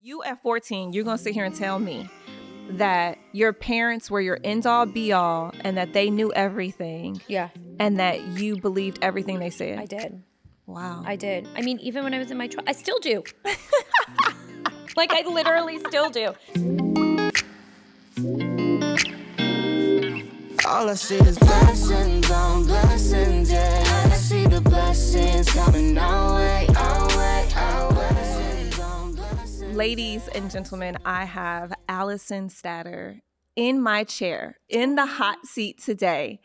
You at 14, you're going to sit here and tell me that your parents were your end-all be-all and that they knew everything. Yeah. And that you believed everything they said. I did. Wow. I did. I mean, even when I was in my I still do. Like, I literally still do. All I see is blessings on blessings, yeah. I see the blessings coming our way, our way, our way. Blessings on blessings. Ladies and gentlemen, I have Allison Statter in my chair, in the hot seat today.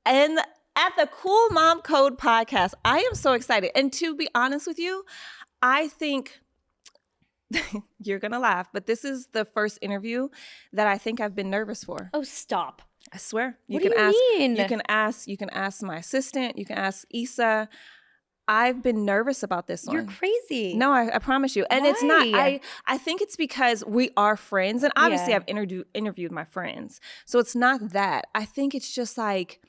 And at the Cool Mom Code podcast, I am so excited. And to be honest with you, I think you're going to laugh, but this is the first interview that I think I've been nervous for. Oh, stop. I swear. What do you mean? You can ask my assistant, you can ask Issa. I've been nervous about this one. You're crazy. No, I promise you. And Why? It's not, I think it's because we are friends. And obviously Yeah. I've interviewed my friends. So it's not that. I think it's just like,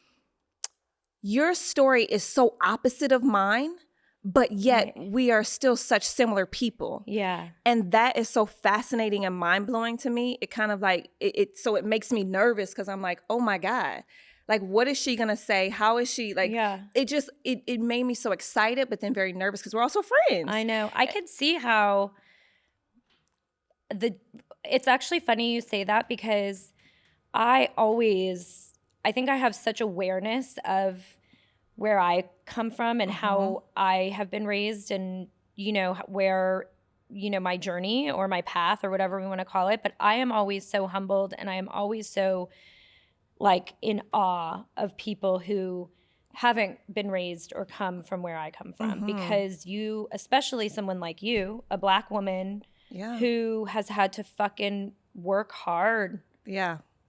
your story is so opposite of mine, but yet we are still such similar people. Yeah. And that is so fascinating and mind-blowing to me. It kind of like, so it makes me nervous because I'm like, oh my God. Like, what is she going to say? How is she? Like, it made me so excited, but then very nervous because we're also friends. I know. I could see how it's actually funny you say that because I think I have such awareness of where I come from and how I have been raised and, where, my journey or my path or whatever we want to call it. But I am always so humbled and I am always so like in awe of people who haven't been raised or come from where I come from because you, especially someone like you, a Black woman who has had to fucking work hard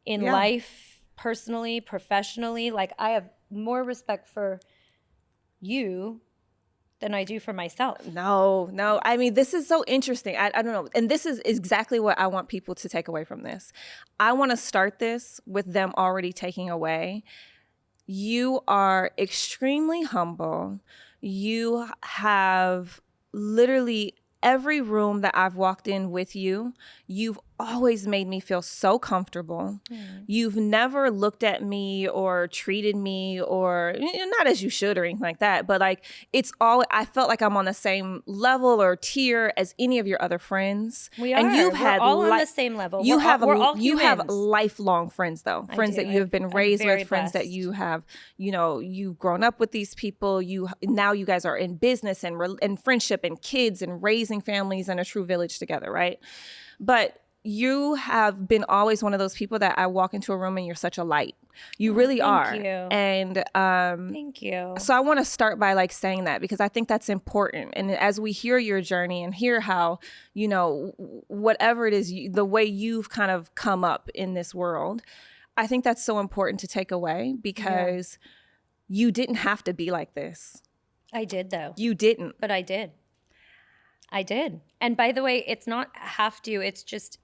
in life, personally, professionally. Like, I have more respect for you than I do for myself. No. I mean, this is so interesting. I don't know. And this is exactly what I want people to take away from this. I want to start this with them already taking away. You are extremely humble. You have literally every room that I've walked in with you, you've always made me feel so comfortable. You've never looked at me or treated me or not as you should or anything like that, but like I felt like I'm on the same level or tier as any of your other friends. We are. And you've had we're all on the same level. You You have lifelong friends though. Friends that you have been raised with, friends that blessed. you have, you've grown up with these people. Now you guys are in business and friendship and kids and raising families and a true village together, right? But you have been always one of those people that I walk into a room and you're such a light. You really are. Thank you. And Thank you. so I want to start by like saying that because I think that's important. And as we hear your journey and hear how, whatever it is, the way you've kind of come up in this world, I think that's so important to take away because you didn't have to be like this. I did though. You didn't. But I did. And by the way, it's not have to, it's just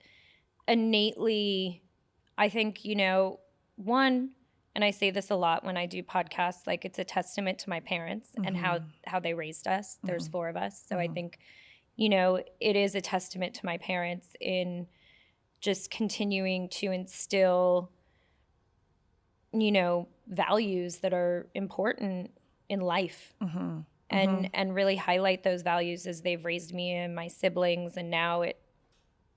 innately, I think, one, and I say this a lot when I do podcasts, like it's a testament to my parents and how they raised us. There's 4 of us. So I think, it is a testament to my parents in just continuing to instill, values that are important in life. And really highlight those values as they've raised me and my siblings. And now it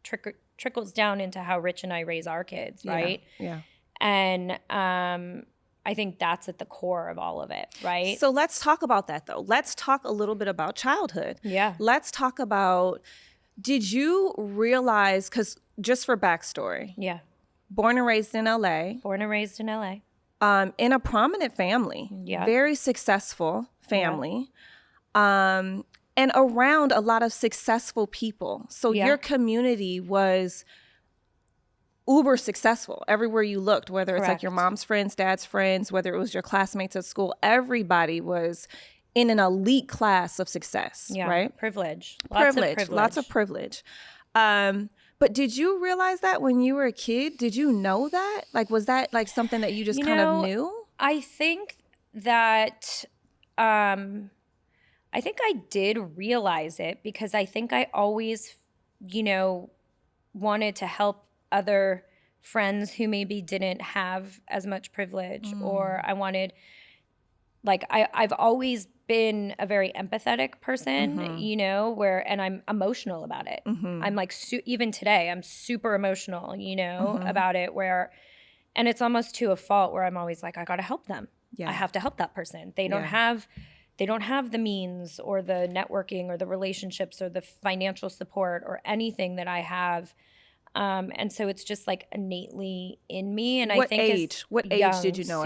trickles down into how Rich and I raise our kids, right? Yeah. And I think that's at the core of all of it, right? So let's talk about that, though. Let's talk a little bit about childhood. Yeah. Let's talk about, did you realize, because just for backstory, born and raised in LA. In a prominent family, very successful family, and around a lot of successful people. So your community was uber successful everywhere you looked, whether it's like your mom's friends, dad's friends, whether it was your classmates at school, everybody was in an elite class of success, right? Privilege. Lots of privilege. But did you realize that when you were a kid? Did you know that? Like, was that like something that you just kind of knew? I think that, I think I did realize it because I think I always you know, wanted to help other friends who maybe didn't have as much privilege, or I wanted, like, I've always been a very empathetic person, you know, and I'm emotional about it. I'm like, even today, I'm super emotional, you know, about it, and it's almost to a fault where I'm always like, I got to help them. Yeah. I have to help that person. They don't have the means or the networking or the relationships or the financial support or anything that I have. And so it's just like innately in me. And What I think age? What age did you know it?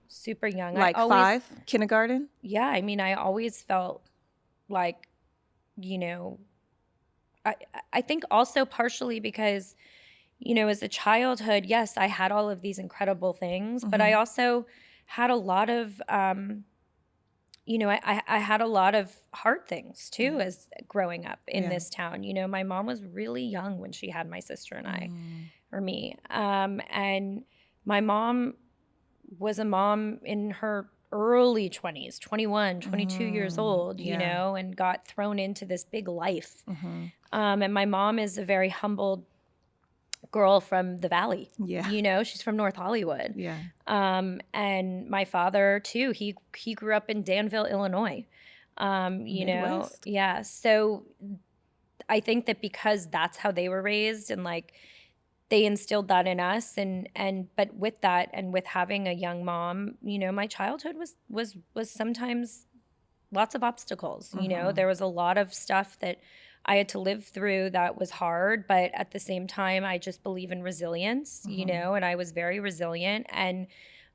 Super young. Like 5, kindergarten? Yeah. I mean, I always felt like, you know, I think also partially because, you know, as a childhood, yes, I had all of these incredible things, but I also had a lot of, you know, I had a lot of hard things too as growing up in this town. You know, my mom was really young when she had my sister and I, or me. And my mom was a mom in her early 20s, 21, 22 years old, you know, and got thrown into this big life. And my mom is a very humbled girl from the Valley. Yeah. You know, she's from North Hollywood. Yeah. And my father too, he grew up in Danville, Illinois. You know, Midwest. yeah. So I think that because that's how they were raised and like they instilled that in us but with that and with having a young mom, you know, my childhood was sometimes lots of obstacles. You know, there was a lot of stuff that I had to live through that was hard, but at the same time, I just believe in resilience, you know, and I was very resilient. And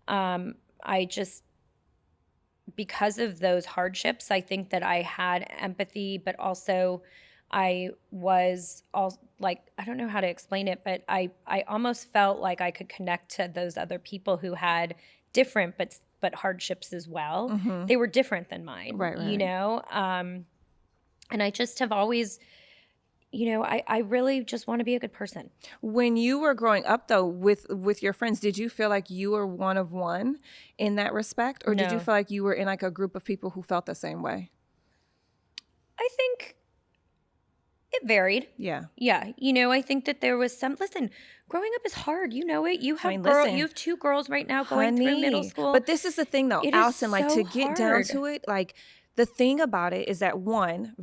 I just, because of those hardships, I think that I had empathy, but also I was all like, I don't know how to explain it, but I almost felt like I could connect to those other people who had different but hardships as well. They were different than mine, Right. you know? And I just have always, you know, I really just want to be a good person. When you were growing up, though, with your friends, did you feel like you were one of one in that respect? Or did you No. feel like you were in like a group of people who felt the same way? I think it varied. Yeah. Yeah. You know, I think that there was listen, growing up is hard. You know it. You have listen, you have 2 girls right now going through middle school. But this is the thing, though, It is Allison, like so to get down hard. to it, like the thing about it is that one,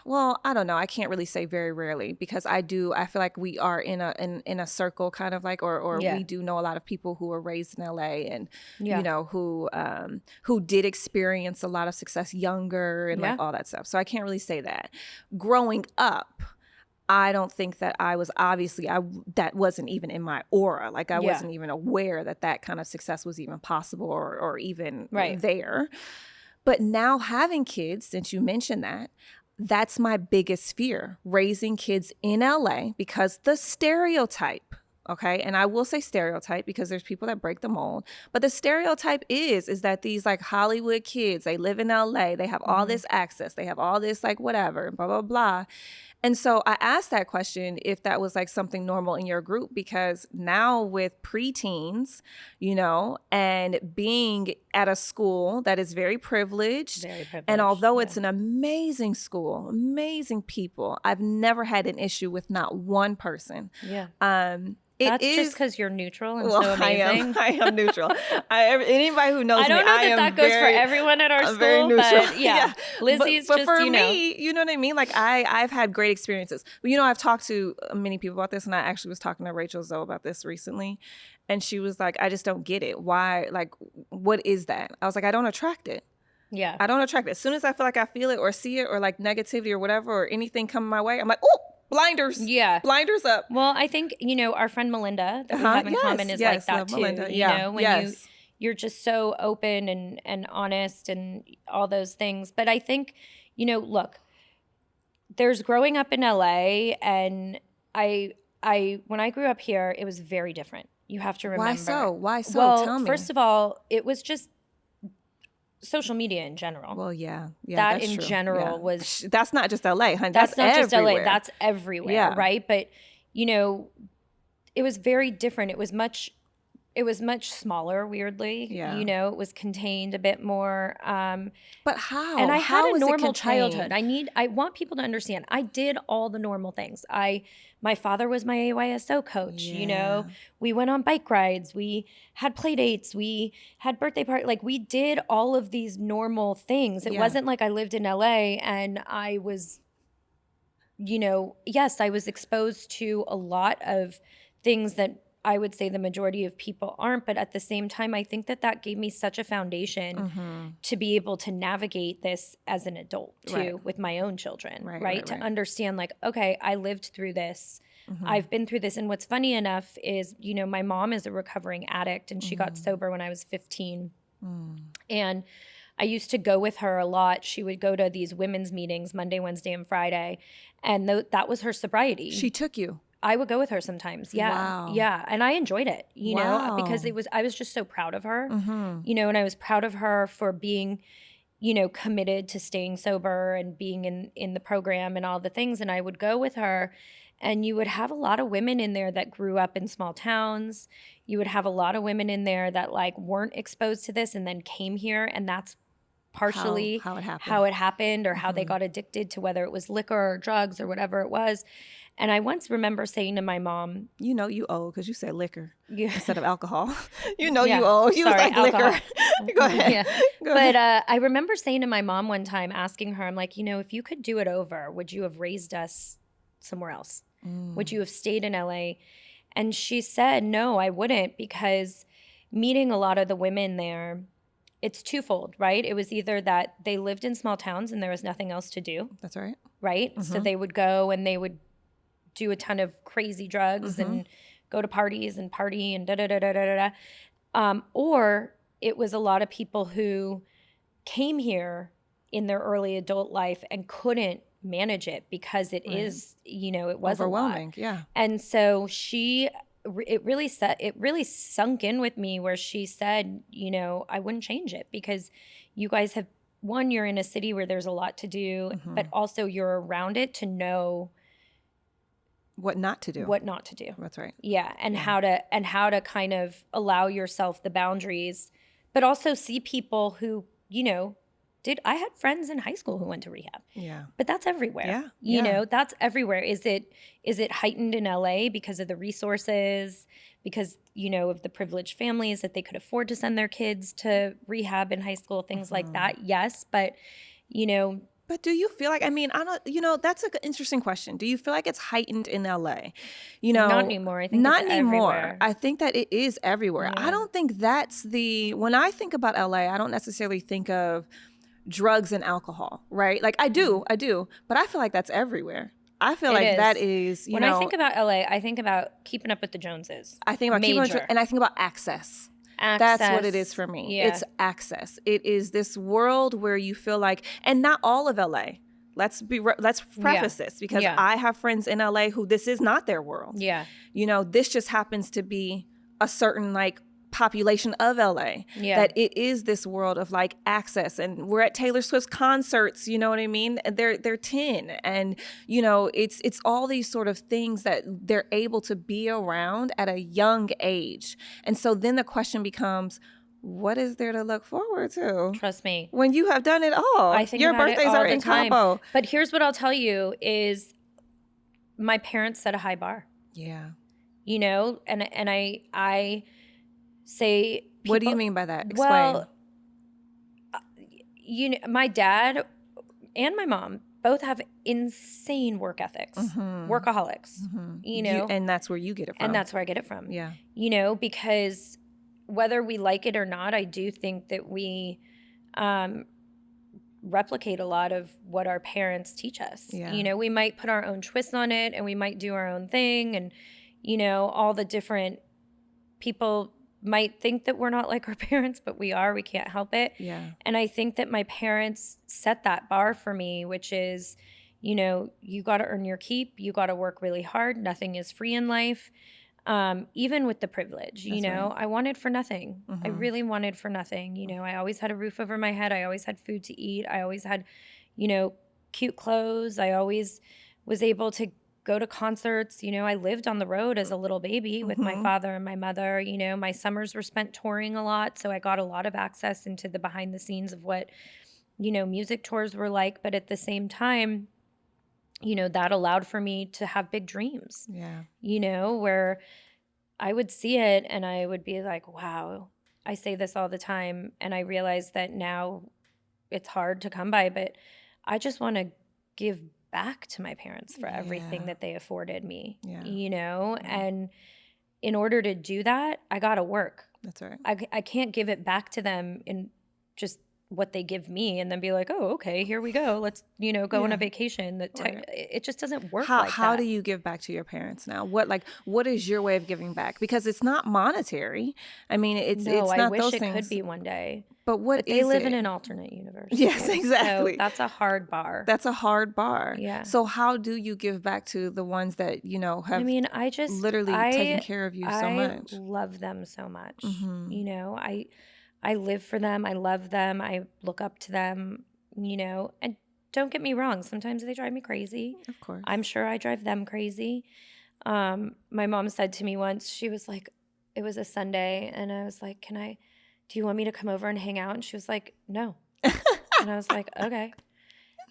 well, I don't know. I can't really say very rarely because I feel like we are in a circle kind of like, or we do know a lot of people who were raised in LA and, you know, who did experience a lot of success younger and like all that stuff. So I can't really say that. Growing up, I don't think that I was that wasn't even in my aura. Like I wasn't even aware that kind of success was even possible or even there. But now having kids, since you mentioned that, that's my biggest fear, raising kids in LA, because the stereotype, okay, and I will say stereotype because there's people that break the mold, but the stereotype is that these like Hollywood kids, they live in LA, they have all this access, they have all this like whatever, blah, blah, blah. And so I asked that question if that was like something normal in your group, because now with preteens, you know, and being at a school that is very privileged, and although it's an amazing school, amazing people, I've never had an issue with not one person. Yeah. That's just because you're neutral and so amazing. I am neutral. Anybody who knows me, I don't know that goes for everyone at our school, very neutral. But yeah. Lizzie's but just, for you know. me, you know what I mean? Like I've had great experiences. But, you know, I've talked to many people about this, and I actually was talking to Rachel Zoe about this recently. And she was like, I just don't get it. Why? Like, what is that? I was like, I don't attract it. Yeah. I don't attract it. As soon as I feel like I feel it or see it or like negativity or whatever or anything coming my way, I'm like, oh, blinders. Yeah. Blinders up. Well, I think, you know, our friend Melinda that we have in common is like that too. Melinda. You know, when you're just so open and honest and all those things. But I think, you know, look, there's growing up in LA, and I when I grew up here, it was very different. You have to remember. Why so? Well, Tell me. First of all, it was just social media in general. Well, yeah, that that's in true. general was. That's not just LA, honey. That's not everywhere. just LA. That's everywhere, right? But you know, it was very different. It was much it was much smaller, weirdly. Yeah. You know, it was contained a bit more. But how? And I How had a is it normal contained? childhood. I want people to understand. I did all the normal things. My father was my AYSO coach. You know, we went on bike rides. We had play dates. We had birthday parties. Like, we did all of these normal things. It wasn't like I lived in LA and I was, you know, yes, I was exposed to a lot of things that I would say the majority of people aren't, but at the same time, I think that that gave me such a foundation to be able to navigate this as an adult too, with my own children, right? To understand, like, okay, I lived through this. I've been through this. And what's funny enough is, you know, my mom is a recovering addict and she got sober when I was 15. And I used to go with her a lot. She would go to these women's meetings Monday, Wednesday, and Friday. And that was her sobriety. She took you. I would go with her sometimes. Yeah. Wow. Yeah. And I enjoyed it, you know, because I was just so proud of her, you know, and I was proud of her for being, you know, committed to staying sober and being in the program and all the things. And I would go with her, and you would have a lot of women in there that grew up in small towns. You would have a lot of women in there that like weren't exposed to this and then came here. And that's partially how it happened or how they got addicted to, whether it was liquor or drugs or whatever it was. And I once remember saying to my mom, you know, you owe, because you said liquor Yeah. instead of alcohol. You know, you owe. You was like alcohol. liquor. Go ahead. Yeah. Go ahead. But I remember saying to my mom one time, asking her, I'm like, you know, if you could do it over, would you have raised us somewhere else? Would you have stayed in LA? And she said, no, I wouldn't, because meeting a lot of the women there, it's twofold, right? It was either that they lived in small towns and there was nothing else to do. That's right. Right? So they would go and they would do a ton of crazy drugs and go to parties and party and da-da-da-da-da-da. Or it was a lot of people who came here in their early adult life and couldn't manage it because it is, you know, it was overwhelming. A lot. And so it really sunk in with me where she said, you know, I wouldn't change it because you guys have, one, you're in a city where there's a lot to do, but also you're around it to know what not to do. That's right. Yeah. And how to kind of allow yourself the boundaries, but also see people who, you know, I had friends in high school who went to rehab. Yeah. But that's everywhere. Yeah. You know, that's everywhere. Is it heightened in LA because of the resources, because, you know, of the privileged families that they could afford to send their kids to rehab in high school, things like that? Yes. But, you know, but do you feel like, I mean, I don't, you know, that's an interesting question. Do you feel like it's heightened in LA? You know, not anymore. I think not it's anymore. Everywhere. I think that it is everywhere. Yeah. I don't think that's when I think about LA, I don't necessarily think of drugs and alcohol, right? Like I do, but I feel like that's everywhere. I feel like that is, when I think about LA, I think about keeping up with the Joneses. I think about Major. and I think about access. That's what it is for me. Yeah. It's access. It is this world where you feel like, and not all of LA. Let's preface this, because I have friends in LA who this is not their world. Yeah. You know, this just happens to be a certain like population of LA. Yeah. That it is this world of like access, and we're at Taylor Swift's concerts, you know what I mean? They're 10, and you know, it's all these sort of things that they're able to be around at a young age. And so then the question becomes, what is there to look forward to? Trust me. When you have done it all. I think your about birthdays it all are the in time. Cabo. But here's what I'll tell you is my parents set a high bar. Yeah. You know, and I say people, what do you mean by that? Explain. Well, you know, my dad and my mom both have insane work ethics, workaholics, you know. And that's where you get it from. And that's where I get it from. Yeah. You know, because whether we like it or not, I do think that we replicate a lot of what our parents teach us. Yeah. You know, we might put our own twist on it and we might do our own thing, and, you know, all the different people might think that we're not like our parents, but we are. We can't help it. Yeah. And I think that my parents set that bar for me, which is, you know, you got to earn your keep. You got to work really hard. Nothing is free in life. Even with the privilege, you know, right. I wanted for nothing. I really wanted for nothing. You know, I always had a roof over my head. I always had food to eat. I always had, you know, cute clothes. I always was able to go to concerts. You know, I lived on the road as a little baby with my father and my mother. You know, my summers were spent touring a lot. So I got a lot of access into the behind the scenes of what, you know, music tours were like. But at the same time, you know, that allowed for me to have big dreams. Yeah. You know, where I would see it and I would be like, wow, I say this all the time. And I realize that now it's hard to come by, but I just want to give back to my parents for everything that they afforded me, you know? And in order to do that, I got to work. That's right. I can't give it back to them in just what they give me and then be like, oh, okay, here we go. Let's, you know, go on a vacation. It just doesn't work like that. How do you give back to your parents now? What is your way of giving back? Because it's not monetary. I mean, it's not I wish those it things. could be one day. But they live in an alternate universe. Yes, exactly. So that's a hard bar. That's a hard bar. Yeah. So how do you give back to the ones that, you know, have I just literally taken care of you so much? I love them so much. You know, I live for them. I love them. I look up to them, you know, and don't get me wrong. Sometimes they drive me crazy. Of course. I'm sure I drive them crazy. My mom said to me once, she was like, it was a Sunday and I was like, do you want me to come over and hang out? And she was like, no. And I was like, okay.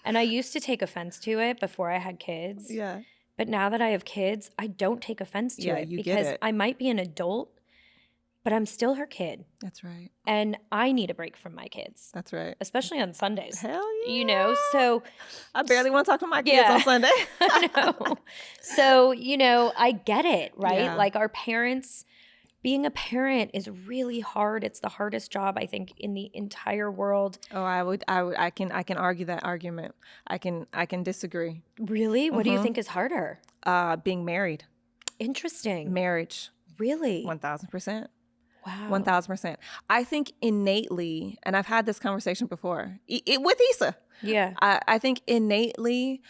And I used to take offense to it before I had kids. Yeah. But now that I have kids, I don't take offense to it because I might be an adult, but I'm still her kid. That's right. And I need a break from my kids. That's right. Especially on Sundays. Hell yeah. You know, so I barely want to talk to my kids on Sunday. I know. So, you know, I get it, right? Yeah. Like our parents, being a parent is really hard. It's the hardest job, I think, in the entire world. Oh, I can argue that argument. I can disagree. Really? What do you think is harder? Being married. Interesting. Marriage. Really? 1,000%. Wow. 1,000%. I think innately, and I've had this conversation before with Issa. Yeah. I think innately,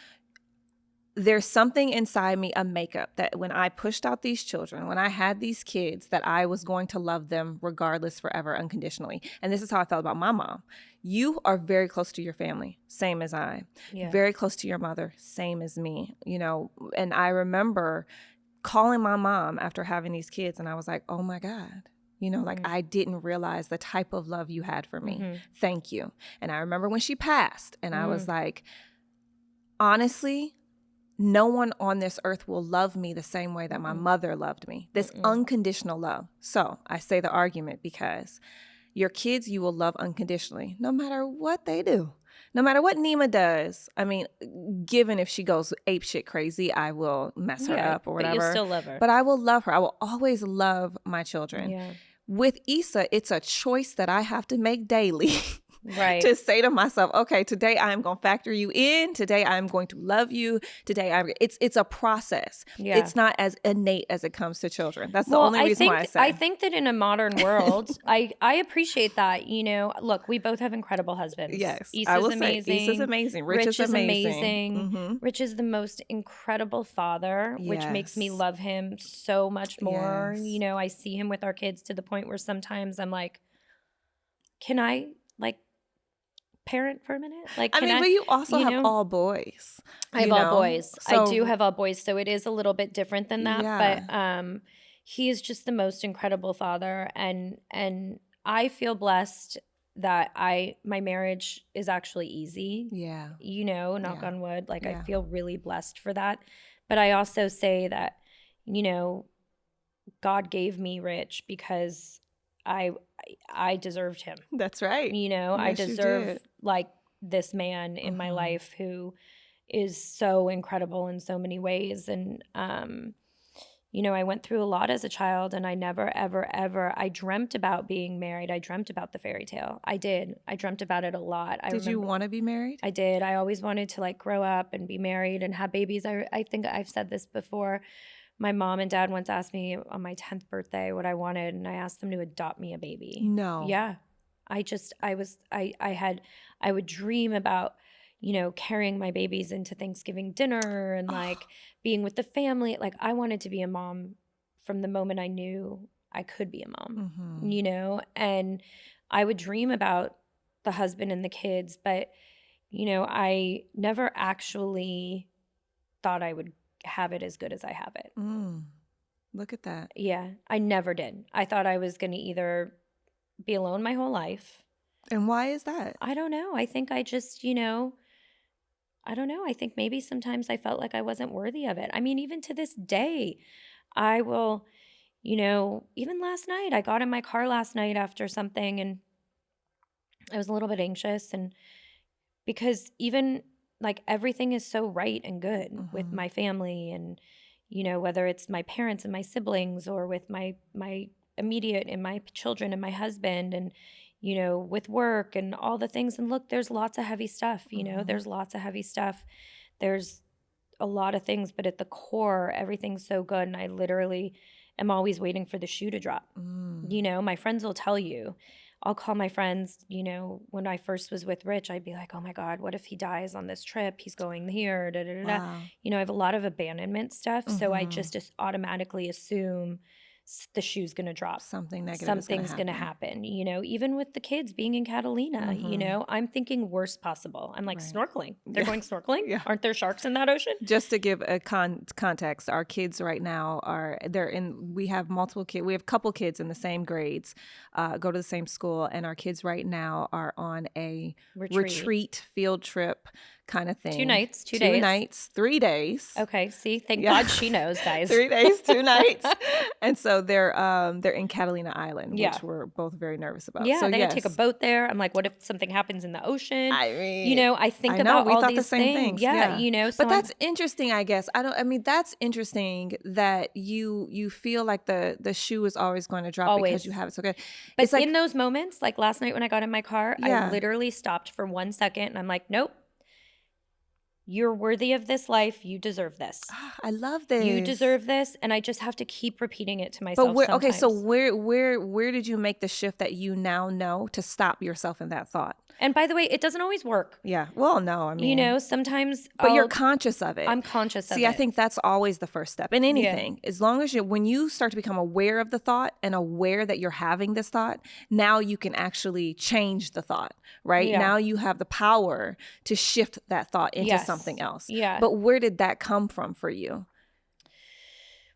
there's something inside me, a makeup that when I pushed out these children, when I had these kids, that I was going to love them regardless, forever, unconditionally. And this is how I felt about my mom. You are very close to your family, same as I. Yeah. Very close to your mother, same as me. You know, and I remember calling my mom after having these kids, and I was like, oh my God. You know, like I didn't realize the type of love you had for me. Thank you. And I remember when she passed, and I was like, honestly, no one on this earth will love me the same way that my mother loved me. This unconditional love. So I say the argument because your kids you will love unconditionally, no matter what they do. No matter what Nima does. I mean, given if she goes apeshit crazy, I will mess her up or whatever. But you still love her. But I will love her. I will always love my children. Yeah. With Issa, it's a choice that I have to make daily. Right. To say to myself, okay, today I'm going to factor you in. Today I'm going to love you. Today it's a process. Yeah. It's not as innate as it comes to children. That's the only reason why I say. I think that in a modern world, I appreciate that. You know, look, we both have incredible husbands. Yes, Issa's I will amazing. say Issa's amazing. Rich is amazing. Rich is the most incredible father, which makes me love him so much more. Yes. You know, I see him with our kids to the point where sometimes I'm like, can I parent for a minute? Like, but you also have know? all boys. I have all boys. So, I do have all boys, so it is a little bit different than that. Yeah. But he is just the most incredible father, and I feel blessed that my marriage is actually easy. Yeah. You know, knock on wood. Like I feel really blessed for that. But I also say that, you know, God gave me Rich because I deserved him. That's right. You know, Yes, I deserve you did. like this man in my life who is so incredible in so many ways. And, you know, I went through a lot as a child, and I never, ever, ever, I dreamt about being married. I dreamt about the fairy tale. I did. I dreamt about it a lot. Did you want to be married? I did. I always wanted to like grow up and be married and have babies. I think I've said this before. My mom and dad once asked me on my 10th birthday what I wanted, and I asked them to adopt me a baby. No. Yeah. I would dream about, you know, carrying my babies into Thanksgiving dinner and like being with the family. Like I wanted to be a mom from the moment I knew I could be a mom, you know, and I would dream about the husband and the kids, but, you know, I never actually thought I would have it as good as I have it. Look at that. Yeah, I never did. I thought I was going to either be alone my whole life. And why is that? I don't know. I think I just, I don't know. I think maybe sometimes I felt like I wasn't worthy of it. I mean, even to this day, I will, even last night, I got in my car last night after something and I was a little bit anxious. And because even like everything is so right and good with my family and, whether it's my parents and my siblings or with my immediate and my children and my husband and, with work and all the things. And look, there's lots of heavy stuff, there's lots of heavy stuff. There's a lot of things, but at the core, everything's so good. And I literally am always waiting for the shoe to drop. My friends will tell you, I'll call my friends, when I first was with Rich, I'd be like, oh my God, what if he dies on this trip? He's going here, da, da, da, da. Wow. I have a lot of abandonment stuff. So I just automatically assume the shoe's going to drop. Something negative Something's going to happen. Even with the kids being in Catalina, I'm thinking worst possible. I'm like, snorkeling. They're going snorkeling? Yeah. Aren't there sharks in that ocean? Just to give a context, our kids right now we have multiple kids. We have a couple kids in the same grades, go to the same school. And our kids right now are on a retreat field trip kind of thing. 2 nights, 2 2 days. nights, 3 days. Okay. See, thank God she knows, guys. 3 days, 2 nights. And so they're in Catalina Island, Yeah. which we're both very nervous about. Yeah, so they take a boat there. I'm like, what if something happens in the ocean? I mean, I think I know, about we all thought these the same things. things. Yeah, so but that's interesting, I guess. That's interesting that you feel like the shoe is always going to drop because you have it so good. But it's like, in those moments, like last night when I got in my car, Yeah. I literally stopped for 1 second and I'm like, nope. You're worthy of this life. You deserve this. I love this. You deserve this, and I just have to keep repeating it to myself. But so where did you make the shift that you now know to stop yourself in that thought? And by the way, it doesn't always work. Yeah. Well, no, I mean, sometimes. But you're conscious of it. I'm conscious of it. See, I think that's always the first step in anything. As long as when you start to become aware of the thought and aware that you're having this thought, now you can actually change the thought, right? Yeah. Now you have the power to shift that thought into something else. Yeah. But where did that come from for you?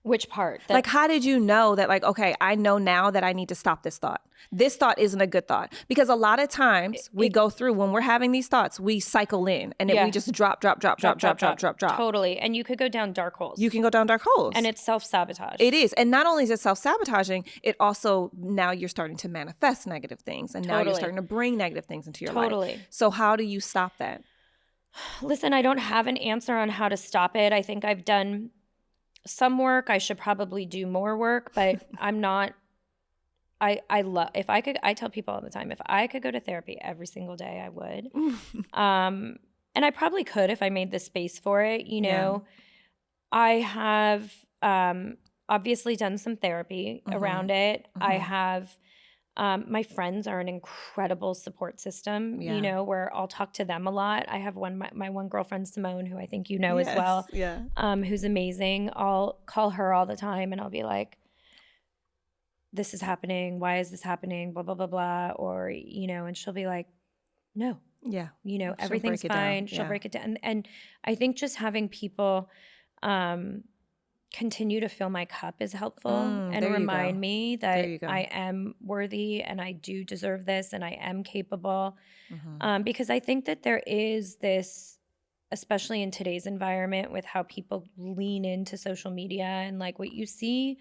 Which part? Like, how did you know that, like, okay, I know now that I need to stop this thought. This thought isn't a good thought. Because a lot of times we go through, when we're having these thoughts, we cycle in and we just drop. Totally. And you could go down dark holes. You can go down dark holes. And it's self-sabotage. It is. And not only is it self-sabotaging, it also, now you're starting to manifest negative things. And now you're starting to bring negative things into your life. So how do you stop that? Listen, I don't have an answer on how to stop it. I think I've done some work. I should probably do more work, but I'm not. I love, if I could, I tell people all the time, if I could go to therapy every single day, I would. And I probably could if I made the space for it. I have obviously done some therapy around it. I have, my friends are an incredible support system, where I'll talk to them a lot. I have my one girlfriend, Simone, who I think you know as well, who's amazing. I'll call her all the time and I'll be like, this is happening. Why is this happening? Blah, blah, blah, blah. Or, and she'll be like, no. Yeah. Everything's fine. She'll break it down. And I think just having people continue to fill my cup is helpful and remind me that I am worthy and I do deserve this and I am capable. Because I think that there is this, especially in today's environment with how people lean into social media and like what you see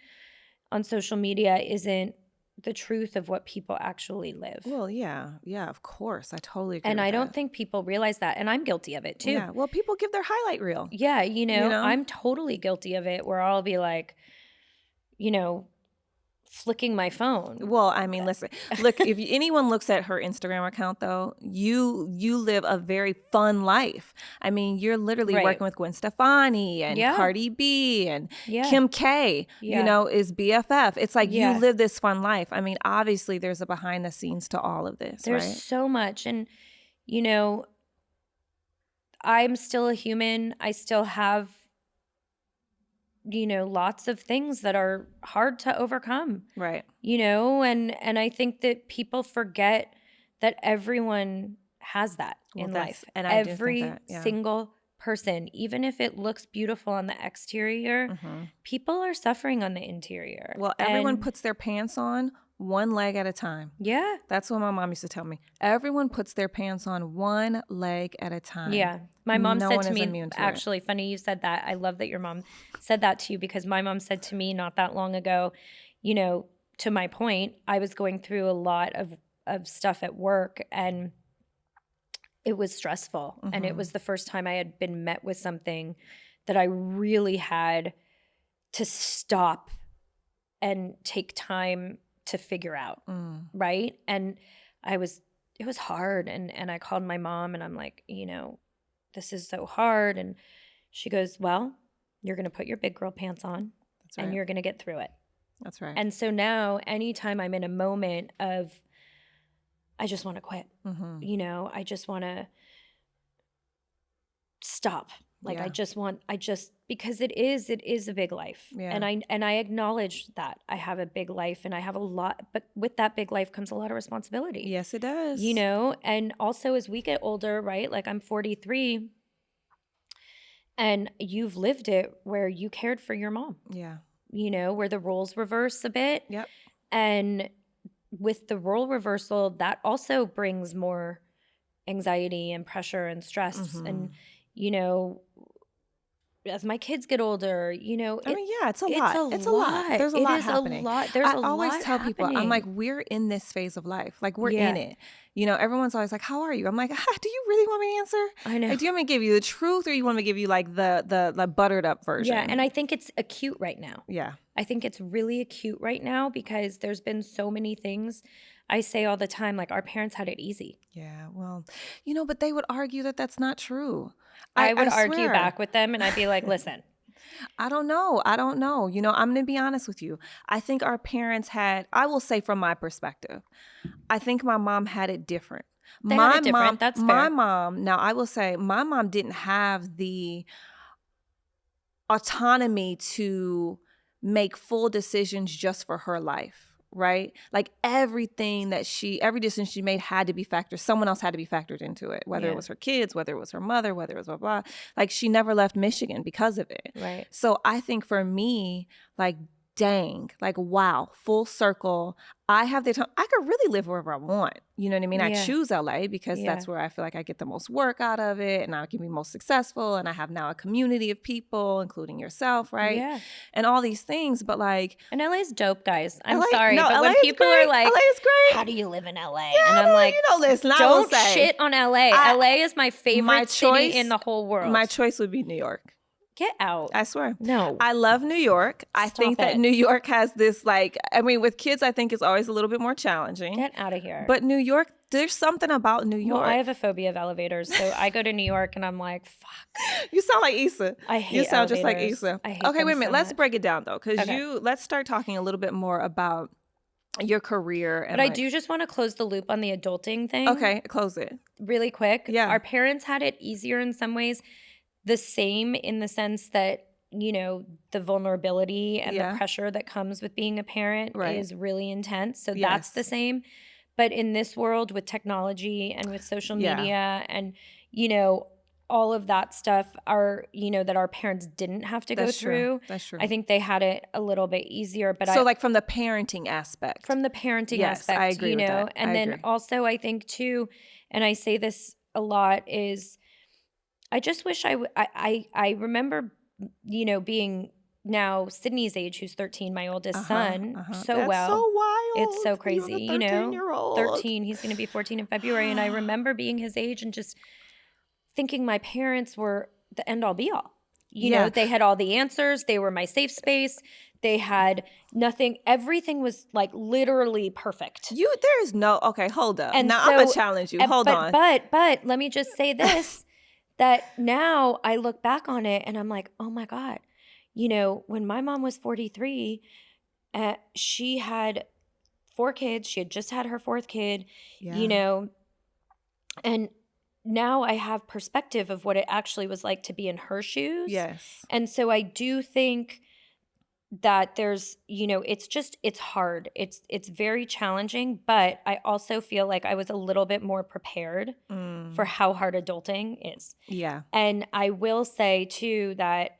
on social media isn't the truth of what people actually live. Well, yeah, of course. I totally agree. And with I don't that. think people realize that. And I'm guilty of it too. Yeah. Well, people give their highlight reel. Yeah. I'm totally guilty of it where I'll be like, flicking my phone. Well, I mean, listen, look, if anyone looks at her Instagram account, though, you live a very fun life. I mean, you're literally working with Gwen Stefani and Cardi B and Kim K, is BFF. It's like you live this fun life. I mean, obviously, there's a behind the scenes to all of this, There's right? so much. And, I'm still a human. I still have lots of things that are hard to overcome. Right. And I think that people forget that everyone has that in life. And every single person, even if it looks beautiful on the exterior, people are suffering on the interior. Well, everyone And puts their pants on one leg at a time. yeah. That's what my mom used to tell me. Everyone puts their pants on one leg at a time. Yeah. My mom No said one to is me, immune to it. actually, funny you said that. I love that your mom said that to you, because my mom said to me not that long ago, you know, to my point, I was going through a lot of stuff at work, and it was stressful. And it was the first time I had been met with something that I really had to stop and take time to figure out. Right. And it was hard. And I called my mom and I'm like, you know, this is so hard. And she goes, well, you're going to put your big girl pants on and you're going to get through it. That's right. And so now anytime I'm in a moment of, I just want to quit, you know, I just want to stop. Like, because it is a big life. Yeah. And I acknowledge that I have a big life and I have a lot, but with that big life comes a lot of responsibility. Yes, it does. You know, and also as we get older, right? Like I'm 43 and you've lived it where you cared for your mom. Yeah. You know, where the roles reverse a bit. Yep. And with the role reversal, that also brings more anxiety and pressure and stress. And, you know, as my kids get older, you know, I mean, yeah, it's a lot. It's a lot. There's a lot happening. I always tell people, I'm like, we're in this phase of life. Like, we're in it. You know, everyone's always like, how are you? I'm like, do you really want me to answer? I know. Like, do you want me to give you the truth, or you want me to give you like the buttered up version? Yeah, and I think it's acute right now. Yeah. I think it's really acute right now because there's been so many things. I say all the time, like, our parents had it easy. Yeah, well, you know, but they would argue that that's not true. I would argue swear. back with them and I'd be like, listen. I don't know. You know, I'm going to be honest with you. I think our parents I will say from my perspective, I think my mom had it different. They had it different. That's fair. My mom, now I will say, my mom didn't have the autonomy to make full decisions just for her life. Right? Like every decision she made had to be factored. Someone else had to be factored into it, whether it was her kids, whether it was her mother, whether it was blah, blah. Like she never left Michigan because of it. Right. So I think for me, like, dang, like, wow, full circle. I have the time. I could really live wherever I want. You know what I mean? I choose LA because that's where I feel like I get the most work out of it and I can be most successful. And I have now a community of people, including yourself, right? Yeah. And all these things. But like, and LA's dope, guys. I'm LA, sorry. no, but LA when people are like, LA is great. how do you live in LA? Yeah, and I'm like, you know, listen, I don't will say, shit on LA. LA is my favorite city in the whole world. My choice would be New York. Get out. I swear. No. I love New York. I think that New York has this, like, I mean, with kids, I think it's always a little bit more challenging. Get out of here. But New York, there's something about New York. Well, I have a phobia of elevators. So I go to New York and I'm like, fuck. You sound like Issa. I hate You sound just like elevators. Issa. I hate Okay, them wait a minute. so Let's much. break it down, though, because Okay. let's start talking a little bit more about your career. And But I do just want to close the loop on the adulting thing. Okay, close it. Really quick. Yeah. Our parents had it easier in some ways, the same in the sense that, you know, the vulnerability and the pressure that comes with being a parent is really intense. So that's the same. But in this world with technology and with social media and, you know, all of that stuff that our parents didn't have to go through. That's true. I think they had it a little bit easier. But like from the parenting aspect. From the parenting aspect, I agree with that. And then also I think too, and I say this a lot, is I just wish I remember, you know, being now Sydney's age, who's 13, my oldest son, That's well. so wild. It's so crazy, You have a 13-year-old. 13. He's going to be 14 in February. And I remember being his age and just thinking my parents were the end all be all. You know, they had all the answers. They were my safe space. They had nothing. Everything was like literally perfect. There is no, okay, hold up. And now so, I'm going to challenge you. Hold on. But let me just say this, that now I look back on it and I'm like, oh my God, you know, when my mom was 43, she had 4 kids. She had just had her 4th kid, you know, and now I have perspective of what it actually was like to be in her shoes. Yes. And so I do think that there's, it's hard. It's very challenging, but I also feel like I was a little bit more prepared for how hard adulting is. Yeah. And I will say too that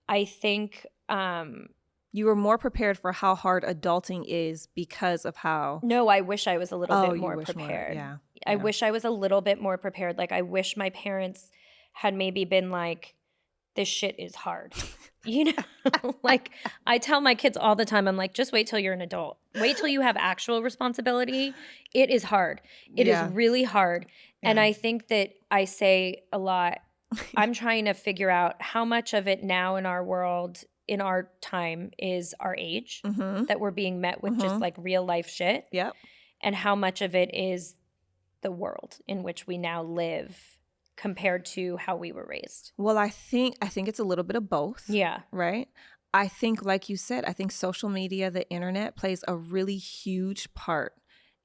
I think you were more prepared for how hard adulting is because of how. No, I wish I was a little bit more you wish prepared. Yeah. I wish I was a little bit more prepared. Like I wish my parents had maybe been like, this shit is hard. Like I tell my kids all the time, I'm like, just wait till you're an adult. Wait till you have actual responsibility. It is hard. It is really hard. Yeah. And I think that I say a lot, I'm trying to figure out how much of it now in our world, in our time, is our age that we're being met with just like real life shit. Yep. And how much of it is the world in which we now live compared to how we were raised. Well, I think it's a little bit of both. Yeah. Right? I think, like you said, I think social media, the internet plays a really huge part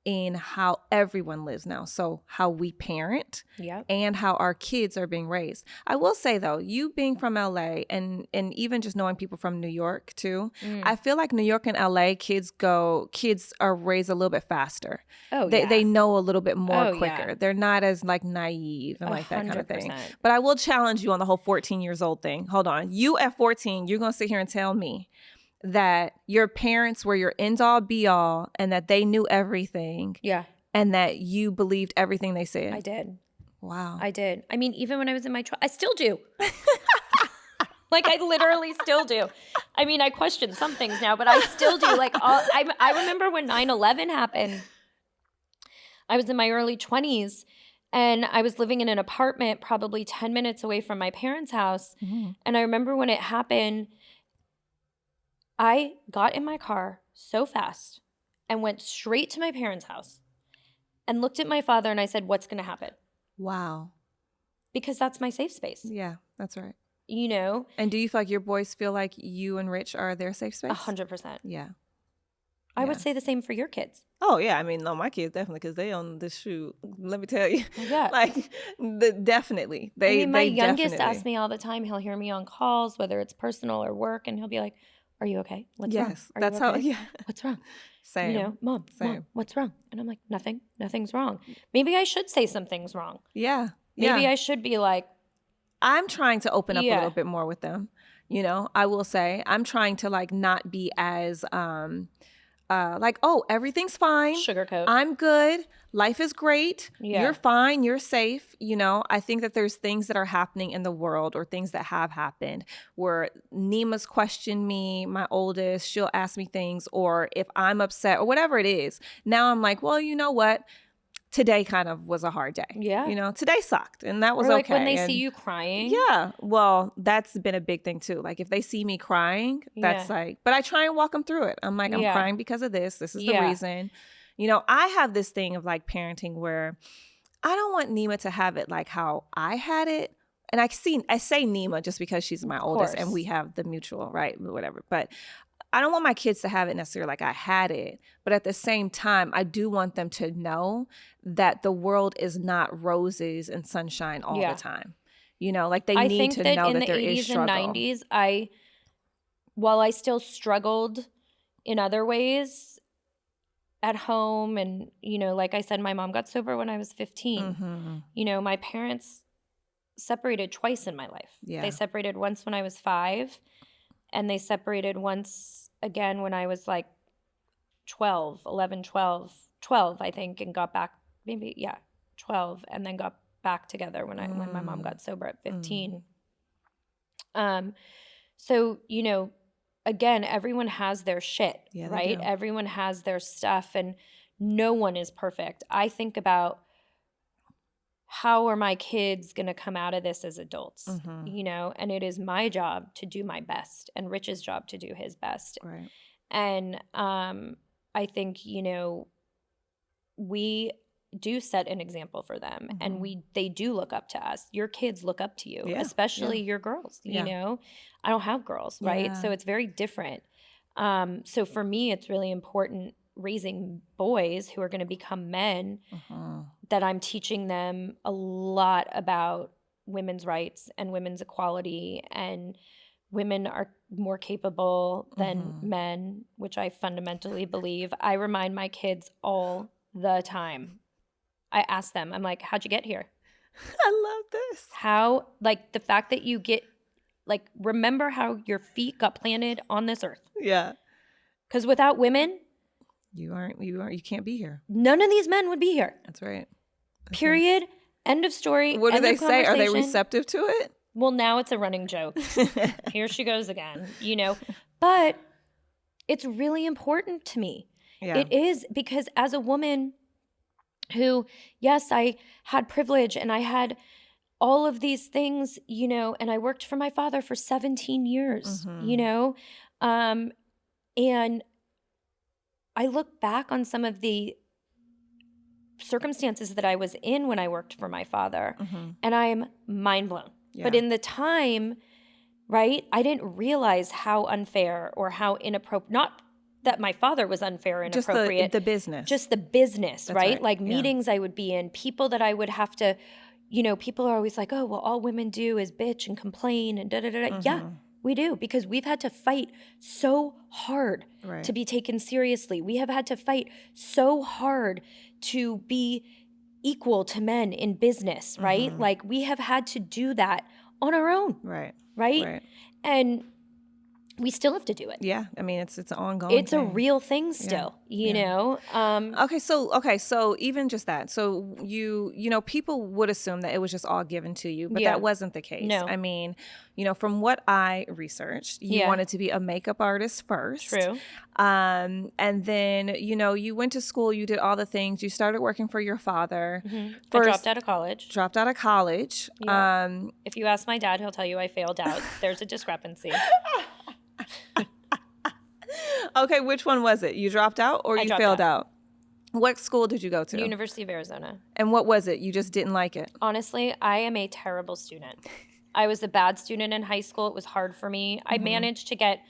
in how everyone lives now. So how we parent and how our kids are being raised. I will say though, you being from LA and even just knowing people from New York too, I feel like New York and LA kids are raised a little bit faster. Oh, they know a little bit more quicker. Yeah. They're not as like naive and like that kind of thing. But I will challenge you on the whole 14 years old thing. Hold on. You at 14, you're going to sit here and tell me that your parents were your end all be all and that they knew everything. Yeah. And that you believed everything they said. I did. Wow. I did. I mean, even when I was in my I still do. Like I literally still do. I mean, I question some things now, but I still do. Like I remember when 9/11 happened. I was in my early 20s and I was living in an apartment probably 10 minutes away from my parents' house. Mm-hmm. And I remember when it happened, I got in my car so fast and went straight to my parents' house and looked at my father and I said, what's going to happen? Wow. Because that's my safe space. Yeah, that's right. And do you feel like your boys feel like you and Rich are their safe space? 100%. Yeah. I would say the same for your kids. Oh, yeah. I mean, no, my kids definitely, because they on the shoot. Let me tell you. Yeah. Like, definitely. My youngest asks me all the time. He'll hear me on calls, whether it's personal or work, and he'll be like, are you okay? What's wrong? That's how, yeah. What's wrong? Same. Mom, what's wrong? And I'm like, nothing's wrong. Maybe I should say something's wrong. Yeah. Maybe I should be like. I'm trying to open up a little bit more with them. I will say I'm trying to like not be as like, oh, everything's fine. Sugarcoat. I'm good. Life is great. Yeah. You're fine. You're safe. I think that there's things that are happening in the world or things that have happened where Nima's questioned me, my oldest, she'll ask me things, or if I'm upset or whatever it is. Now I'm like, well, you know what? Today kind of was a hard day. Yeah. Today sucked and that was or like okay. When they see you crying. Yeah. Well, that's been a big thing too. Like if they see me crying, that's like, but I try and walk them through it. I'm like, I'm crying because of this. This is the reason. I have this thing of like parenting where I don't want Nima to have it like how I had it. And I say Nima just because she's my oldest and we have the mutual, right? Whatever. But I don't want my kids to have it necessarily like I had it, but at the same time, I do want them to know that the world is not roses and sunshine all the time. Like they need to know that there is struggle. I think that in the 80s and 90s, while I still struggled in other ways at home and, like I said, my mom got sober when I was 15. Mm-hmm. My parents separated twice in my life. Yeah. They separated once when I was 5. And they separated once again when I was like 12, I think, and got back 12, and then got back together when my mom got sober at 15. So, again, everyone has their shit, right? Everyone has their stuff and no one is perfect. I think about how are my kids going to come out of this as adults, and it is my job to do my best and Rich's job to do his best. Right. And I think, we do set an example for them and they do look up to us. Your kids look up to you, especially your girls, I don't have girls, right? So it's very different. So for me, it's really important raising boys who are going to become men that I'm teaching them a lot about women's rights and women's equality and women are more capable than men, which I fundamentally believe. I remind my kids all the time. I ask them, I'm like, how'd you get here? I love this. How, like, the fact that you get, like, remember how your feet got planted on this earth. Yeah. Because without women, you can't be here. none of these men would be here. That's right. Period. End of story. What do End they of say? Are they conversation. receptive to it? Well, now it's a running joke. Here she goes again, But it's really important to me. Yeah. It is, because as a woman who, yes, I had privilege and I had all of these things, and I worked for my father for 17 years, and I look back on some of the circumstances that I was in when I worked for my father, and I'm mind blown. Yeah. But in the time, right, I didn't realize how unfair or how inappropriate, not that my father was unfair or inappropriate. Just the business. Just the business, right? Like Yeah. meetings I would be in, people that I would have to, people are always like, oh, well, all women do is bitch and complain and da-da-da-da. Yeah, we do, because we've had to fight so hard Right. to be taken seriously. We have had to fight so hard to be equal to men in business, right? Like, we have had to do that on our own, Right. right? And we still have to do it. Yeah. I mean, it's an ongoing It's a thing. real thing still, you know? Okay, so even just that. So people would assume that it was just all given to you, but Yeah. that wasn't the case. No. I mean, from what I researched, you Yeah. wanted to be a makeup artist first. True. And then, you went to school, you did all the things, you started working for your father. I First, dropped out of college. dropped out of college. Yeah. If you ask my dad, he'll tell you I failed out. There's a discrepancy. Okay, which one was it? You dropped out or I you dropped failed out. out? What school did you go to? University of Arizona. And what was it? You just didn't like it? Honestly, I am a terrible student. I was a bad student in high school. It was hard for me. I managed to get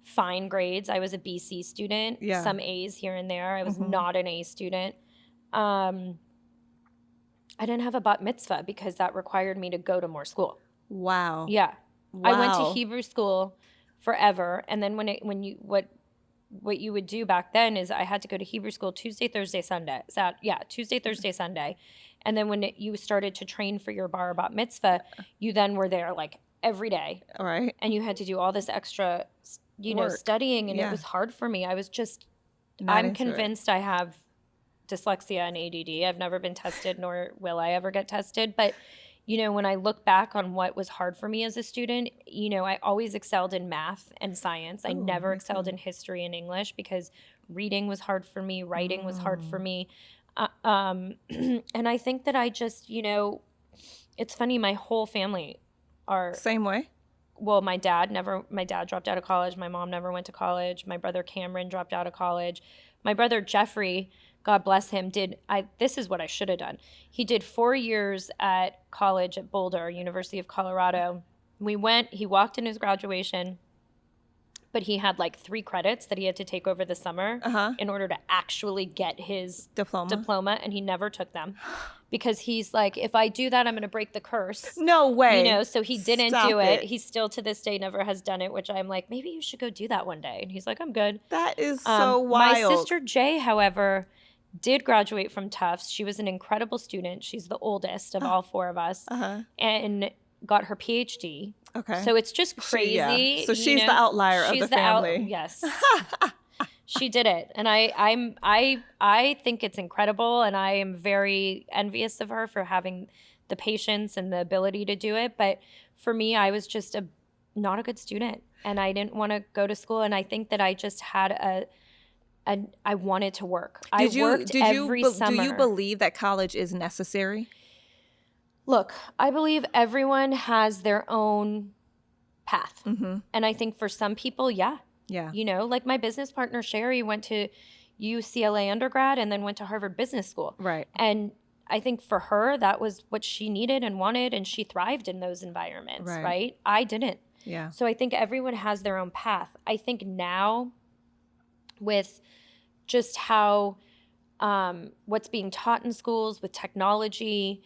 fine grades. I was a BC student, Yeah. some A's here and there. I was not an A student. I didn't have a bat mitzvah because that required me to go to more school. Wow. Yeah. I went to Wow. Hebrew school forever. And then what you would do back then is I had to go to Hebrew school Tuesday, Thursday, Sunday. Tuesday, Thursday, Sunday. And then when you started to train for your bar bat mitzvah, you then were there like every day. All right. And you had to do all this extra, Work. studying. And Yeah. it was hard for me. I was just, Not I'm into it. convinced I have dyslexia and ADD. I've never been tested, nor will I ever get tested. But, when I look back on what was hard for me as a student, I always excelled in math and science. I never excelled in history and English because reading was hard for me. Writing was hard for me. And I think that I just, it's funny, my whole family are, Same way? well, my dad dropped out of college. My mom never went to college. My brother Cameron dropped out of college. My brother Jeffrey, God bless him, this is what I should have done. He did 4 years at college at Boulder, University of Colorado. He walked in his graduation, but he had like 3 credits that he had to take over the summer in order to actually get his diploma, and he never took them because he's like, if I do that, I'm going to break the curse. No way. So he didn't Stop do it. it. He still to this day never has done it, which I'm like, maybe you should go do that one day. And he's like, I'm good. That is so wild. My sister Jay, however, did graduate from Tufts. She was an incredible student. She's the oldest of all 4 of us, and got her PhD. Okay. So it's just crazy. So she's the outlier of the family. Yes. She did it. And I think it's incredible, and I am very envious of her for having the patience and the ability to do it. But for me, I was just not a good student, and I didn't want to go to school. And I think that I just had I wanted to work. I worked every summer. Do you believe that college is necessary? Look, I believe everyone has their own path. And I think for some people, yeah. Yeah. Like my business partner, Sherry, went to UCLA undergrad and then went to Harvard Business School. Right. And I think for her, that was what she needed and wanted, and she thrived in those environments, right? I didn't. Yeah. So I think everyone has their own path. I think now with just how what's being taught in schools with technology,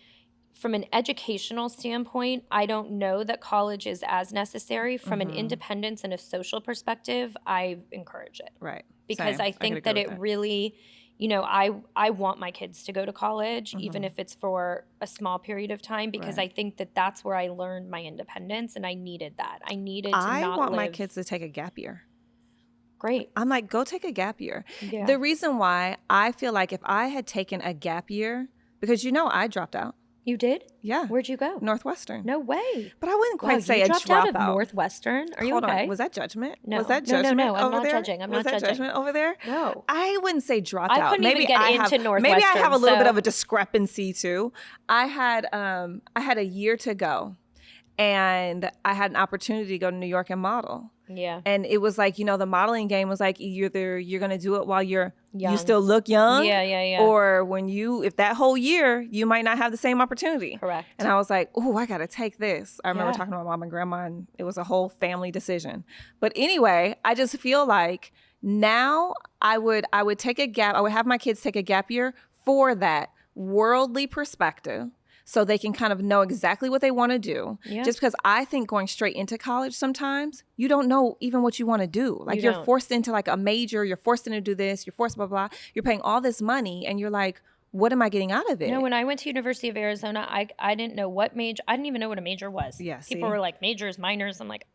from an educational standpoint, I don't know that college is as necessary. From an independence and a social perspective, I encourage it. Right. Because Same. I think that it really, you know, I want my kids to go to college, even if it's for a small period of time, because I think that that's where I learned my independence, and I needed that. I needed to not want live. my kids to take a gap year. Great. I'm like, go take a gap year. Yeah. The reason why I feel like if I had taken a gap year, because I dropped out. You did? Yeah. Where'd you go? Northwestern. No way. But I wouldn't quite say you a dropped out of dropout. Northwestern? Are you Hold okay? on. Was that judgment? No. Was that judgment No, I'm over not there? judging. I'm was not that judging. judgment over there? No. I wouldn't say dropped I out. couldn't Maybe even get into Northwestern. Maybe I have a little bit so- of a discrepancy too. I had a year to go, and I had an opportunity to go to New York and model. Yeah. And it was like, the modeling game was like either you're going to do it while you Young. still look young. Yeah. Or if that whole year, you might not have the same opportunity. Correct. And I was like, oh, I got to take this. I remember Yeah. talking to my mom and grandma, and it was a whole family decision. But anyway, I just feel like now I would take a gap. I would have my kids take a gap year for that worldly perspective, so they can kind of know exactly what they want to do. Yeah. Just because I think going straight into college sometimes, you don't know even what you want to do. Like you're don't. forced into like a major, you're forced into do this, you're forced blah, blah, blah. You're paying all this money and you're like, what am I getting out of it? No, when I went to University of Arizona, I didn't know what major. I didn't even know what a major was. Yeah, People see? were like majors, minors. I'm like,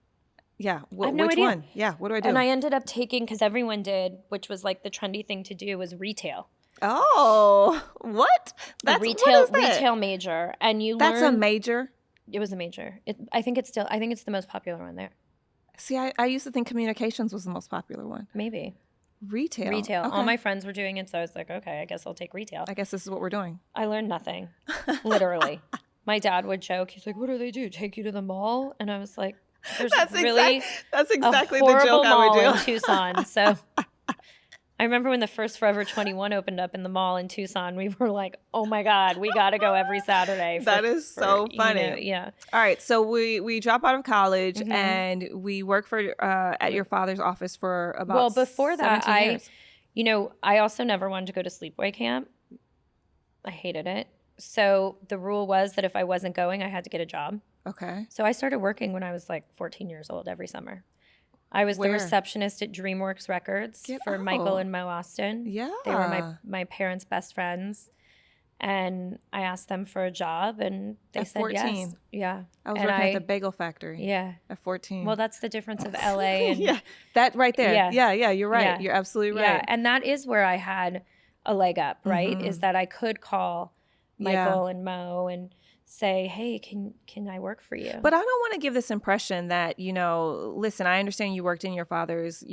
Yeah. I have no which idea. one? Yeah. What do I do? and I ended up taking, because everyone did, which was like the trendy thing to do, was retail. Oh, what? The What is that? retail major, and you That's a learn. major. It was a major. I think it's the most popular one there. See, I used to think communications was the most popular one. Maybe Retail. retail. Okay. All my friends were doing it, so I was like, okay, I guess I'll take retail. I guess this is what we're doing. I learned nothing, literally. My dad would joke. He's like, "What do they do? Take you to the mall?" And I was like, "There's That's really exactly a the horrible joke I mall would in do. Tucson." So I remember when the first Forever 21 opened up in the mall in Tucson, we were like, "Oh my God, we got to go every Saturday." That is so funny. Yeah. All right, so we drop out of college and we work for at your father's office for about Well, before that, 17 years. I also never wanted to go to sleepaway camp. I hated it. So the rule was that if I wasn't going, I had to get a job. Okay. So I started working when I was like 14 years old every summer. I was Where? the receptionist at DreamWorks Records Get for out. Michael and Mo Austin. Yeah. They were my parents' best friends. And I asked them for a job, and they At said 14. yes. Yeah. I was And working at the bagel factory. Yeah. At 14. Well, that's the difference of LA and yeah, that right there. Yeah. Yeah, you're right. Yeah. You're absolutely Yeah, right. and that is where I had a leg up, right? Is that I could call Michael and Mo and say, "Hey, can I work for you?" But I don't want to give this impression that, listen, I understand you worked in your father's,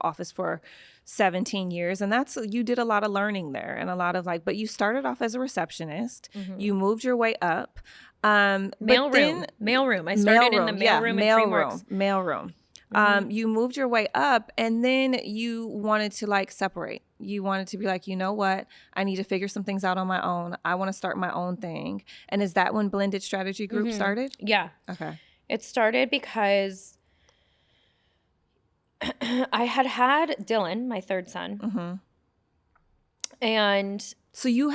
office for 17 years, and you did a lot of learning there and a lot of but you started off as a receptionist. You moved your way up. Mailroom. I started in the mailroom at DreamWorks. Mailroom. You moved your way up, and then you wanted to separate. You wanted to be like, you know what? I need to figure some things out on my own. I want to start my own thing. And is that when Blended Strategy Group started? Yeah. Okay. It started because I had Dylan, my third son. And so you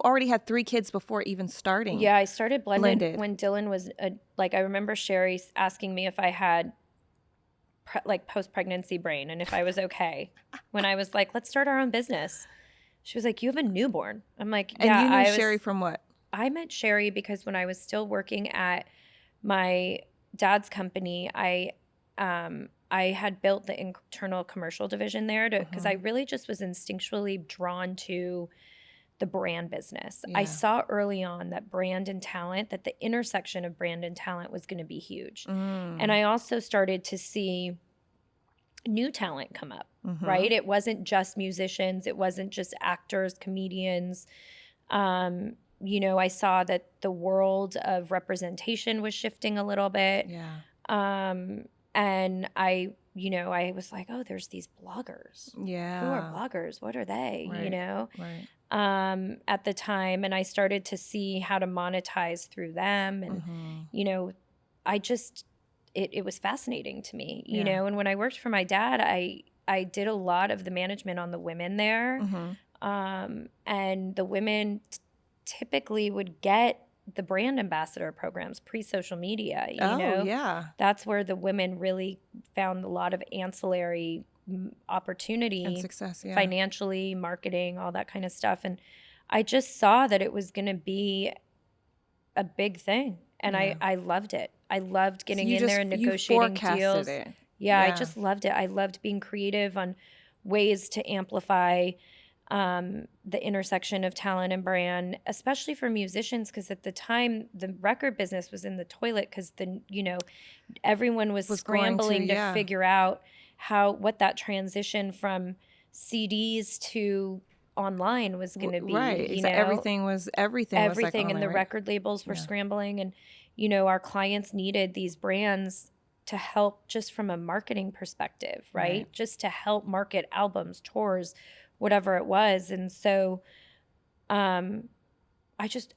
already had 3 kids before even starting. yeah, I started Blended. Blended. When Dylan was I remember Sherry asking me if I had post-pregnancy brain and if I was okay. When I was like, let's start our own business. She was like, you have a newborn. I'm like, yeah. And you knew Sherry from what? I met Sherry because when I was still working at my dad's company, I had built the internal commercial division there because I really just was instinctually drawn to the brand business. I saw early on that brand and talent, that the intersection of brand and talent was going to be huge. And I also started to see new talent come up, right? It wasn't just musicians. It wasn't just actors, comedians. I saw that the world of representation was shifting a little bit. Yeah. And I was like, oh, there's these bloggers. Yeah. Who are bloggers? What are they? Right. Right. At the time, and I started to see how to monetize through them, and it was fascinating to me, you know. And when I worked for my dad, I did a lot of the management on the women there, and the women typically would get the brand ambassador programs, pre-social media, you Oh, know? yeah. That's where the women really found a lot of ancillary opportunity And success, yeah. financially, marketing, all that kind of stuff. And I just saw that it was going to be a big thing. And Yeah. I loved it. I loved getting you in there and you negotiating forecasted deals. it. Yeah, I just loved it. I loved being creative on ways to amplify the intersection of talent and brand, especially for musicians, because at the time the record business was in the toilet because everyone was scrambling to figure out what that transition from CDs to online was going to be. Right. You know, everything was like and online, the right? record labels were scrambling, and our clients needed these brands to help just from a marketing perspective, right? Just to help market albums, tours, whatever it was. And so I just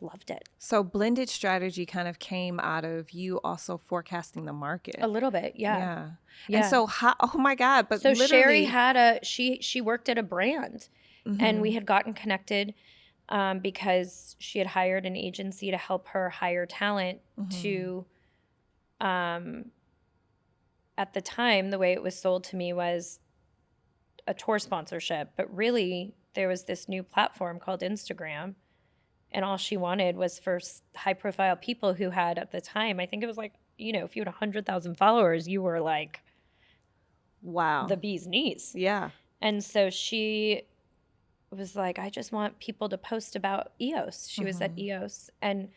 loved it. So blended strategy kind of came out of you also forecasting the market. A little bit, yeah. And so oh my God, but so literally Sherry had she worked at a brand, and we had gotten connected because she had hired an agency to help her hire talent to at the time, the way it was sold to me was a tour sponsorship, but really there was this new platform called Instagram, and all she wanted was for high profile people who had, at the time, I think it was like, if you had 100,000 followers, you were like, wow, the bee's knees. Yeah. And so she was like, I just want people to post about EOS. She was at EOS, and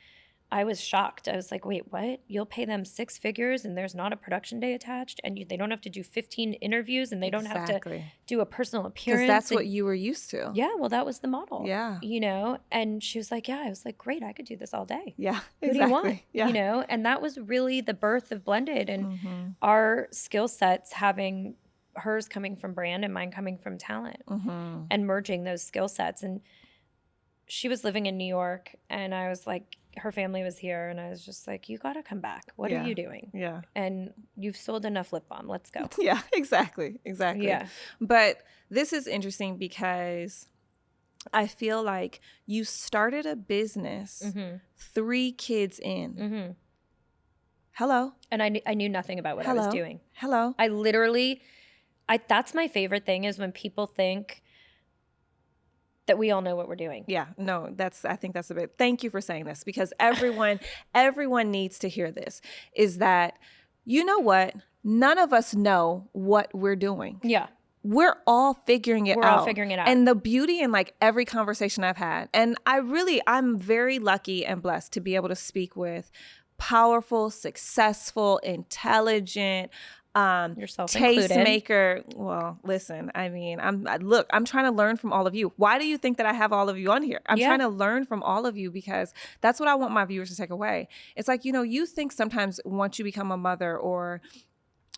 I was shocked. I was like, wait, what? You'll pay them 6 figures and there's not a production day attached, and they don't have to do 15 interviews, and they don't have to do a personal appearance. Because that's what you were used to. Yeah, well, that was the model. Yeah. And she was like, yeah. I was like, great, I could do this all day. Yeah, Who do you want? Yeah. And that was really the birth of Blended, and our skill sets, having hers coming from brand and mine coming from talent, and merging those skill sets. And she was living in New York, and I was like, her family was here, and I was just like, you got to come back. What are you doing? Yeah. And you've sold enough lip balm. Let's go. Yeah, exactly. Yeah. But this is interesting because I feel like you started a business 3 kids in. Hello. And I knew nothing about what I was doing. Hello. I literally, that's my favorite thing, is when people think that we all know what we're doing. Yeah, no, I think that's a bit, thank you for saying this, because everyone needs to hear this, is that, you know what? None of us know what we're doing. Yeah. We're all figuring it out. We're all figuring it out. And the beauty in like every conversation I've had, and I'm very lucky and blessed to be able to speak with powerful, successful, intelligent, yourself tastemaker. Well, listen, I mean, I'm trying to learn from all of you. Why do you think that I have all of you on here? I'm trying to learn from all of you, because that's what I want my viewers to take away. It's like, you think sometimes once you become a mother, or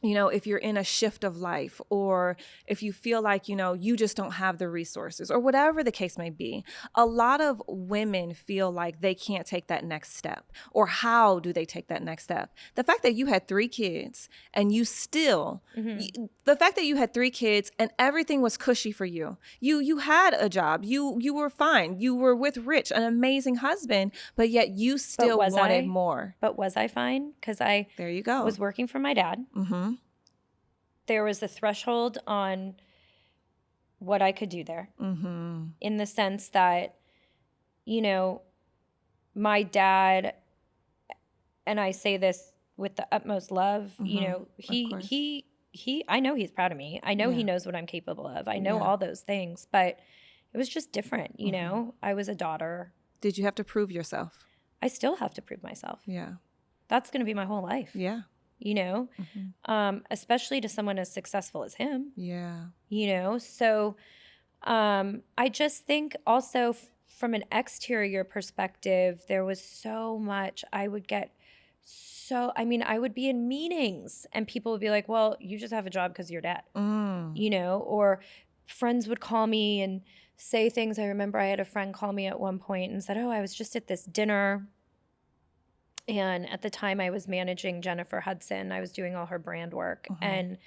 if you're in a shift of life, or if you feel like, you just don't have the resources, or whatever the case may be, a lot of women feel like they can't take that next step. Or how do they take that next step? The fact that you had 3 kids and you still, the fact that you had 3 kids and everything was cushy for you. You had a job, you were fine. You were with Rich, an amazing husband, but yet you still wanted more. But was I fine? Because there you go. Was working for my dad. There was a threshold on what I could do there, in the sense that, my dad, and I say this with the utmost love, he I know he's proud of me. I know he knows what I'm capable of. I know all those things, but it was just different. I was a daughter. Did you have to prove yourself? I still have to prove myself. Yeah. That's going to be my whole life. Yeah. Especially to someone as successful as him. Yeah. So I just think also from an exterior perspective, there was so much I would get. I would be in meetings and people would be like, well, you just have a job because of your dad, or friends would call me and say things. I remember I had a friend call me at one point and said, oh, I was just at this dinner. And at the time I was managing Jennifer Hudson. I was doing all her brand work. And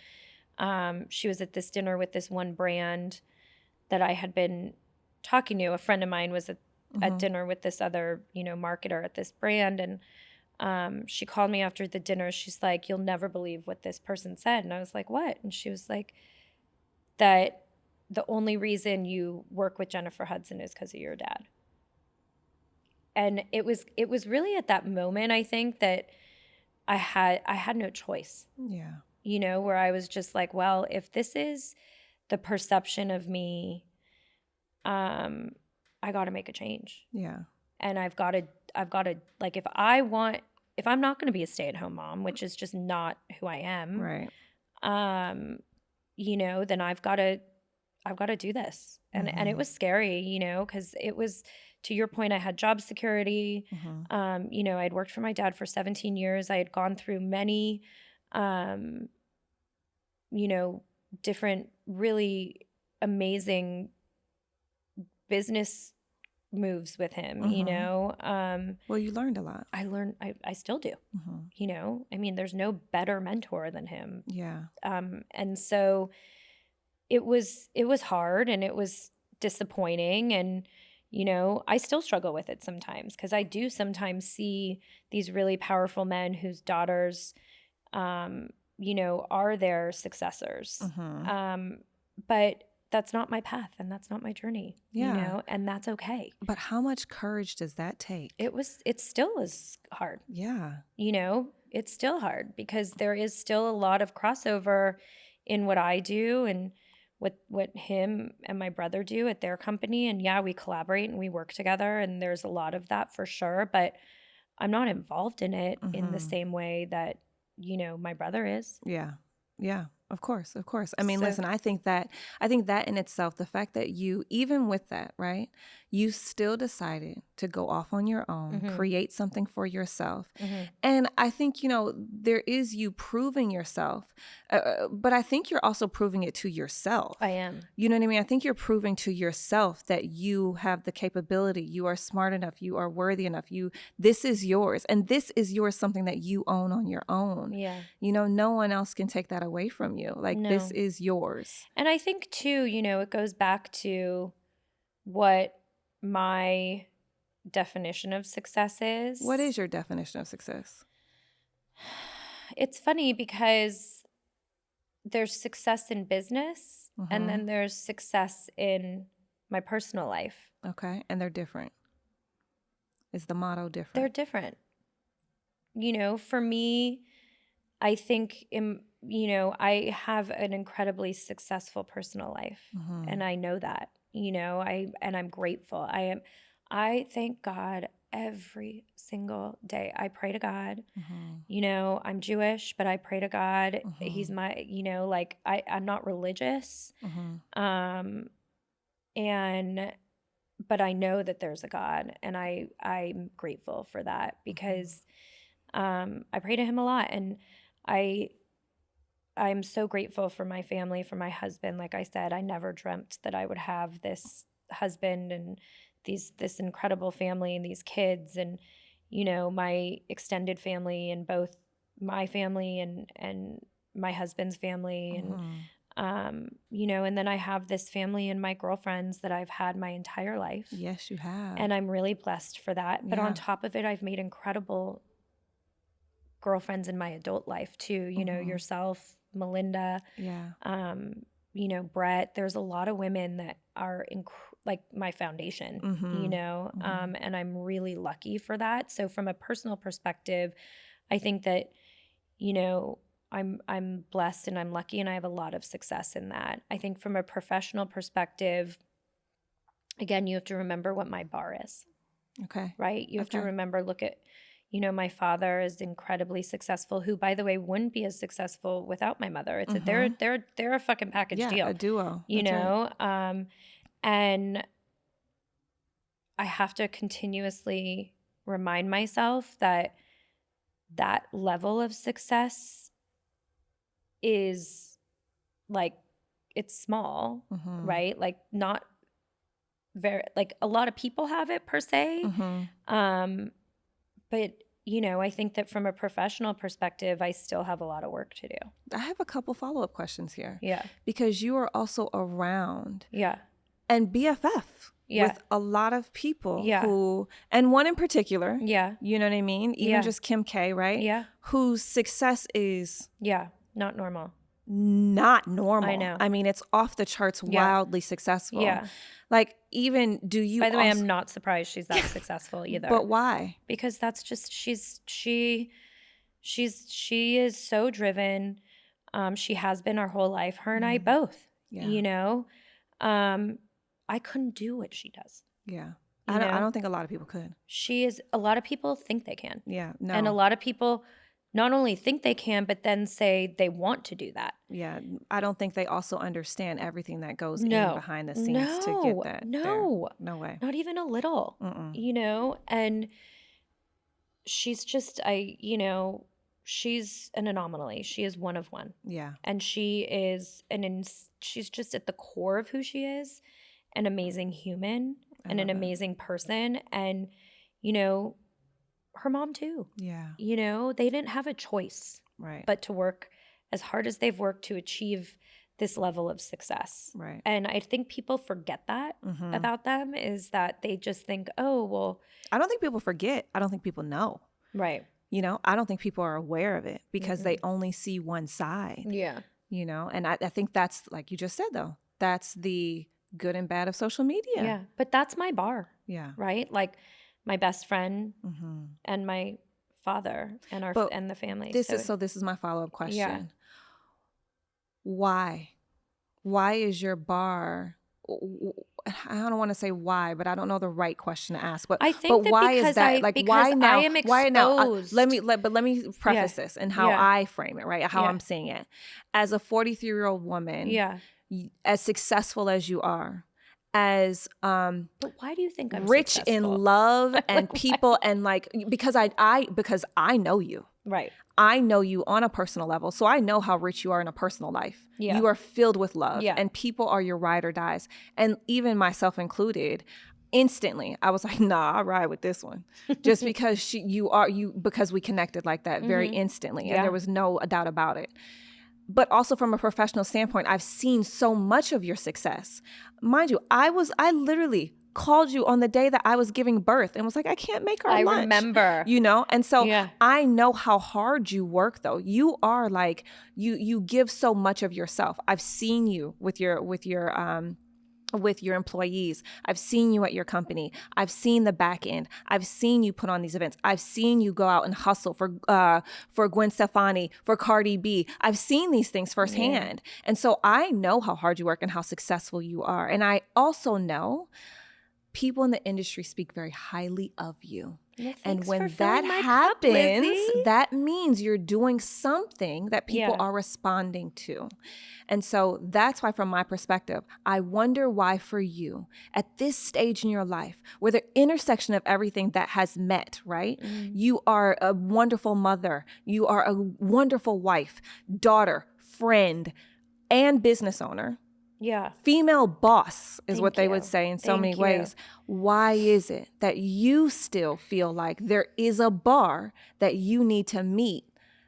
she was at this dinner with this one brand that I had been talking to. A friend of mine was at dinner with this other, marketer at this brand. And she called me after the dinner. She's like, "You'll never believe what this person said." And I was like, "What?" And she was like, "That the only reason you work with Jennifer Hudson is because of your dad." And it was really at that moment, I think, that I had no choice. Yeah. Where I was just like, well, if this is the perception of me, I got to make a change. Yeah. And I've got to like, if I'm not going to be a stay-at-home mom, which is just not who I am. Right. Then I've got to do this. And it was scary, because it was, to your point, I had job security. I'd worked for my dad for 17 years. I had gone through many, different really amazing business moves with him, Well, you learned a lot. I still do, there's no better mentor than him. Yeah. And so it was hard and it was disappointing. And, I still struggle with it sometimes, because I do sometimes see these really powerful men whose daughters, are their successors. But that's not my path and that's not my journey, and that's okay. But how much courage does that take? It still is hard. Yeah. It's still hard, because there is still a lot of crossover in what I do and what him and my brother do at their company. And yeah, we collaborate and we work together, and there's a lot of that for sure, but I'm not involved in it in the same way that, my brother is. Yeah. Yeah. Of course. I mean, listen, I think that in itself, the fact that you, even with that, right, you still decided to go off on your own, create something for yourself. And I think, there is you proving yourself, but I think you're also proving it to yourself. I am. You know what I mean? I think you're proving to yourself that you have the capability, you are smart enough, you are worthy enough, this is yours. And this is yours, something that you own on your own. Yeah. No one else can take that away from you. Like, No. This is yours. And I think too, it goes back to what my definition of success is. What is your definition of success? It's funny because there's success in business and then there's success in my personal life. Okay. And they're different. Is the motto different? They're different. For me, I think, I have an incredibly successful personal life, and I know that, and I'm grateful. I thank God every single day. I pray to God. I'm Jewish, but I pray to God. He's my, I'm not religious. But I know that there's a God, and I'm grateful for that, because I pray to him a lot, and I'm so grateful for my family, for my husband. Like I said, I never dreamt that I would have this husband and this incredible family and these kids, and my extended family, and both my family and my husband's family, and and then I have this family and my girlfriends that I've had my entire life. Yes, you have. And I'm really blessed for that. But on top of it, I've made incredible girlfriends in my adult life too. Yourself, Melinda, Brett. There's a lot of women that are like my foundation, and I'm really lucky for that. So from a personal perspective, I think that, I'm blessed and I'm lucky, and I have a lot of success in that. I think from a professional perspective, again, you have to remember what my bar is. Okay. Right? You have to remember, look at, my father is incredibly successful, who, by the way, wouldn't be as successful without my mother. It's they're a fucking package deal. A duo. Right. And I have to continuously remind myself that level of success is like, it's small, right? Like, not very, like, a lot of people have it per se. But, I think that from a professional perspective, I still have a lot of work to do. I have a couple follow-up questions here. Yeah. Because you are also around. Yeah. And BFF with a lot of people Yeah. who, and one in particular, Yeah. you know what I mean? Even Yeah. just Kim K, right? Yeah. Whose success is Yeah. Not normal. not normal. I know. I mean, it's off the charts, Yeah. wildly successful. Yeah. Like, even do you By the way, also- I'm not surprised she's that successful either. But why? Because that's just she is so driven. She has been our whole life. Her and I both. Yeah. You know, I couldn't do what she does. Yeah. You I know? don't think a lot of people could. She is. A lot of people think they can. Yeah. No. And a lot of people not only think they can, but then say they want to do that. Yeah. I don't think they also understand everything that goes No. in behind the scenes to get that. No. There. No way. Not even a little. You know, and she's just she's an anomaly. She is one of one. Yeah. And she is she's just at the core of who she is, an amazing human and an amazing person. And, you know, her mom too. Yeah. You know, they didn't have a choice Right. but to work as hard as they've worked to achieve this level of success. Right. And I think people forget that about them, is that they just think, oh, well. I don't think people forget. I don't think people know. Right. You know, I don't think people are aware of it because they only see one side. Yeah. You know, and I think that's, like you just said, though, that's the good and bad of social media. Yeah. But that's my bar. Yeah. Right? Like my best friend and my father and and the family. This is my follow-up question. Yeah. Why is your bar, I don't want to say why, but I don't know the right question to ask, but I think why is that, why now? I am Why now? exposed. Let me preface this and how I frame it, right? How Yeah. I'm seeing it. As a 43-year-old woman, Yeah. as successful as you are, as But why do you think I'm rich successful? in love and people, and like, because I know you. Right. I know you on a personal level, so I know how rich you are in a personal life. Yeah. You are filled with love, Yeah. and people are your ride or dies. And even myself included, instantly, I was like, nah, I ride with this one. Just because because we connected like that very instantly, and Yeah. there was no doubt about it. But also from a professional standpoint, I've seen so much of your success. Mind you, I literally called you on the day that I was giving birth and was like, I can't make our lunch. remember. You know? And so Yeah. I know how hard you work, though. You are like, you give so much of yourself. I've seen you with your employees. I've seen you at your company. I've seen the back end. I've seen you put on these events. I've seen you go out and hustle for Gwen Stefani, for Cardi B. I've seen these things firsthand. And so I know how hard you work and how successful you are. And I also know people in the industry speak very highly of you. Well, And thanks when for that filling my cup, happens, Lizzy. that means you're doing something that people Yeah. are responding to. And so that's why, from my perspective, I wonder why for you at this stage in your life, where the intersection of everything that has met, right? You are a wonderful mother. You are a wonderful wife, daughter, friend, and business owner. Yeah. Female boss is what Thank they you. would say in so Thank many you. ways. Why is it that you still feel like there is a bar that you need to meet,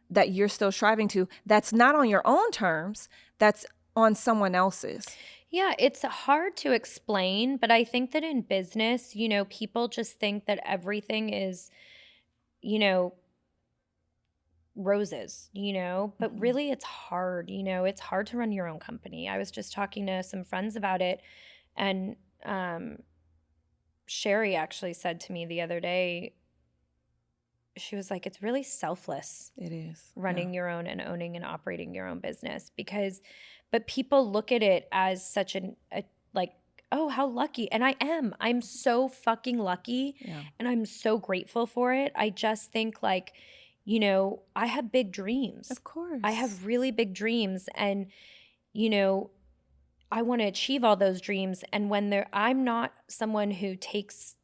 that you're still striving to, that's not on your own terms, that's on someone else's? Yeah, it's hard to explain, but I think that in business, you know, people just think that everything is, you know, roses, you know, but really it's hard, you know, it's hard to run your own company. I was just talking to some friends about it, and Sherry actually said to me the other day, she was like, it's really selfless It is. running your own and owning and operating your own business, but people look at it as such like, oh, how lucky. And I'm so fucking lucky, Yeah. and I'm so grateful for it. I just think, like, you know, I have big dreams. Of course. I have really big dreams, and, you know, I want to achieve all those dreams. And I'm not someone who takes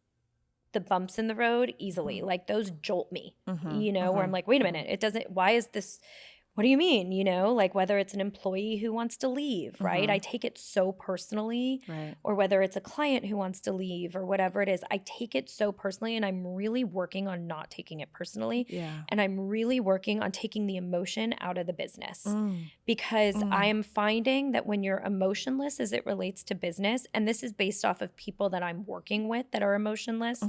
the bumps in the road easily. Like, those jolt me, you know, where I'm like, wait a minute, why is this what do you mean? You know, like whether it's an employee who wants to leave, right? I take it so personally. Right. Or whether it's a client who wants to leave or whatever it is, I take it so personally, and I'm really working on not taking it personally. Yeah. And I'm really working on taking the emotion out of the business because I am finding that when you're emotionless as it relates to business, and this is based off of people that I'm working with that are emotionless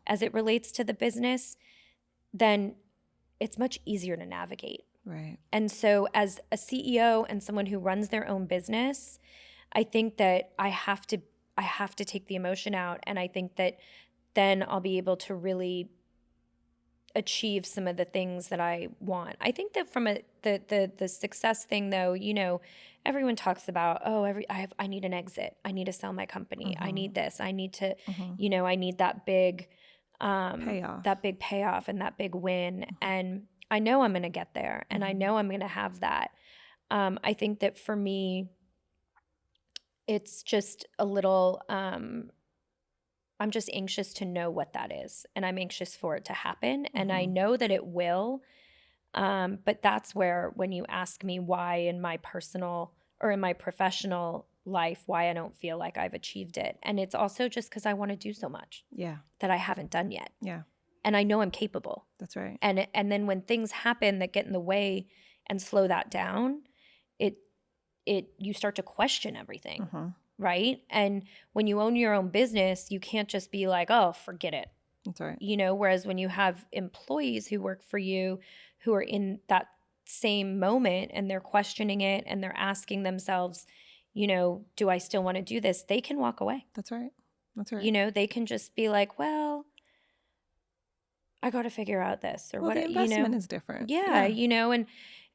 as it relates to the business, then it's much easier to navigate. Right. And so as a CEO and someone who runs their own business, I think that I have to take the emotion out, and I think that then I'll be able to really achieve some of the things that I want. I think that from the success thing though, you know, everyone talks about, I need an exit. I need to sell my company. I need this. I need to, you know, I need that big payoff and that big win. And I know I'm going to get there, and I know I'm going to have that. I think that for me, it's just a little, I'm just anxious to know what that is, and I'm anxious for it to happen, and I know that it will. But that's where, when you ask me why in my personal or in my professional life, why I don't feel like I've achieved it. And it's also just because I want to do so much that I haven't done yet. Yeah. And I know I'm capable. That's right. And then when things happen that get in the way and slow that down, you start to question everything, right? And when you own your own business, you can't just be like, oh, forget it. That's right. You know, whereas when you have employees who work for you who are in that same moment and they're questioning it and they're asking themselves, you know, do I still want to do this? They can walk away. That's right. That's right. You know, they can just be like, well, I got to figure out this or well, what, the investment you know, is different. yeah, you know,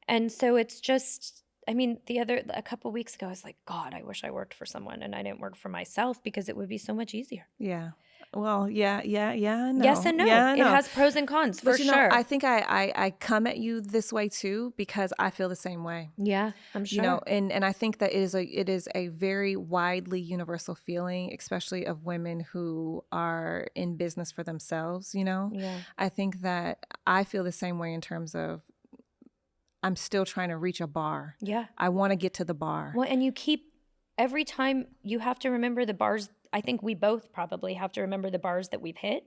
and so it's just, I mean, a couple of weeks ago, I was like, God, I wish I worked for someone and I didn't work for myself because it would be so much easier. Yeah. Well, yeah, no. Yes and no. Yeah, it has pros and cons for you know, sure. I think I come at you this way too because I feel the same way. Yeah, I'm sure. You know, and I think that it is a very widely universal feeling, especially of women who are in business for themselves, you know? Yeah. I think that I feel the same way in terms of I'm still trying to reach a bar. Yeah. I want to get to the bar. Well, and every time you have to remember the bars. I think we both probably have to remember the bars that we've hit.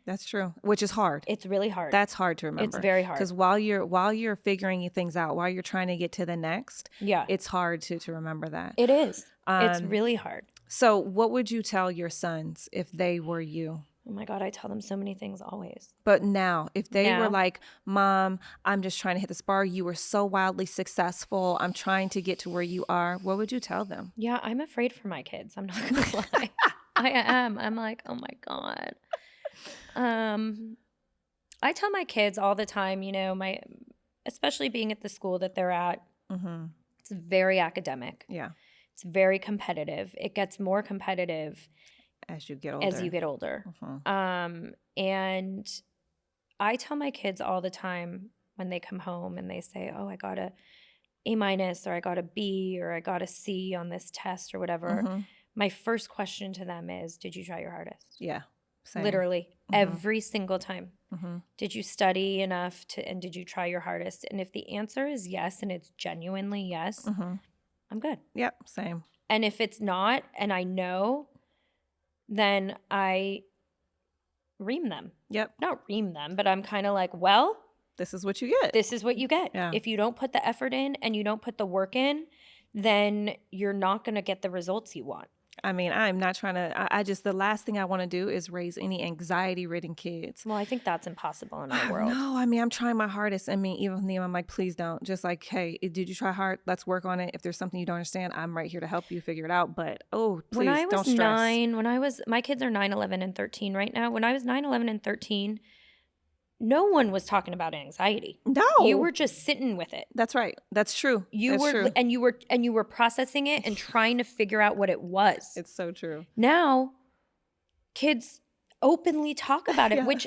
That's true, which is hard. It's really hard. That's hard to remember. It's very hard. Because while you're figuring things out, while you're trying to get to the next, it's hard to remember that. It is. It's really hard. So what would you tell your sons if they were you? Oh my God, I tell them so many things always. But now, if they were like, Mom, I'm just trying to hit this bar. You were so wildly successful. I'm trying to get to where you are. What would you tell them? Yeah, I'm afraid for my kids. I'm not going to lie. I am. I'm like, oh my God. I tell my kids all the time, you know, especially being at the school that they're at, it's very academic. Yeah. It's very competitive. It gets more competitive as you get older. And I tell my kids all the time when they come home and they say, oh, I got a A- or I got a B or I got a C on this test or whatever. My first question to them is, did you try your hardest? Yeah. Same. Literally every single time. Did you study enough and did you try your hardest? And if the answer is yes, and it's genuinely yes, I'm good. Yep. Same. And if it's not, and I know, then I ream them. Yep. Not ream them, but I'm kind of like, well, this is what you get. This is what you get. Yeah. If you don't put the effort in and you don't put the work in, then you're not going to get the results you want. I mean, I'm not trying to, the last thing I want to do is raise any anxiety-ridden kids. Well, I think that's impossible in our world. No, I mean, I'm trying my hardest. I mean, even with them, I'm like, please don't. Just like, hey, did you try hard? Let's work on it. If there's something you don't understand, I'm right here to help you figure it out. But, please don't stress. My kids are 9, 11, and 13 right now. When I was 9, 11, and 13, no one was talking about anxiety. No. You were just sitting with it. That's right. That's true. True. And you were processing it and trying to figure out what it was. It's so true. Now, kids openly talk about it, which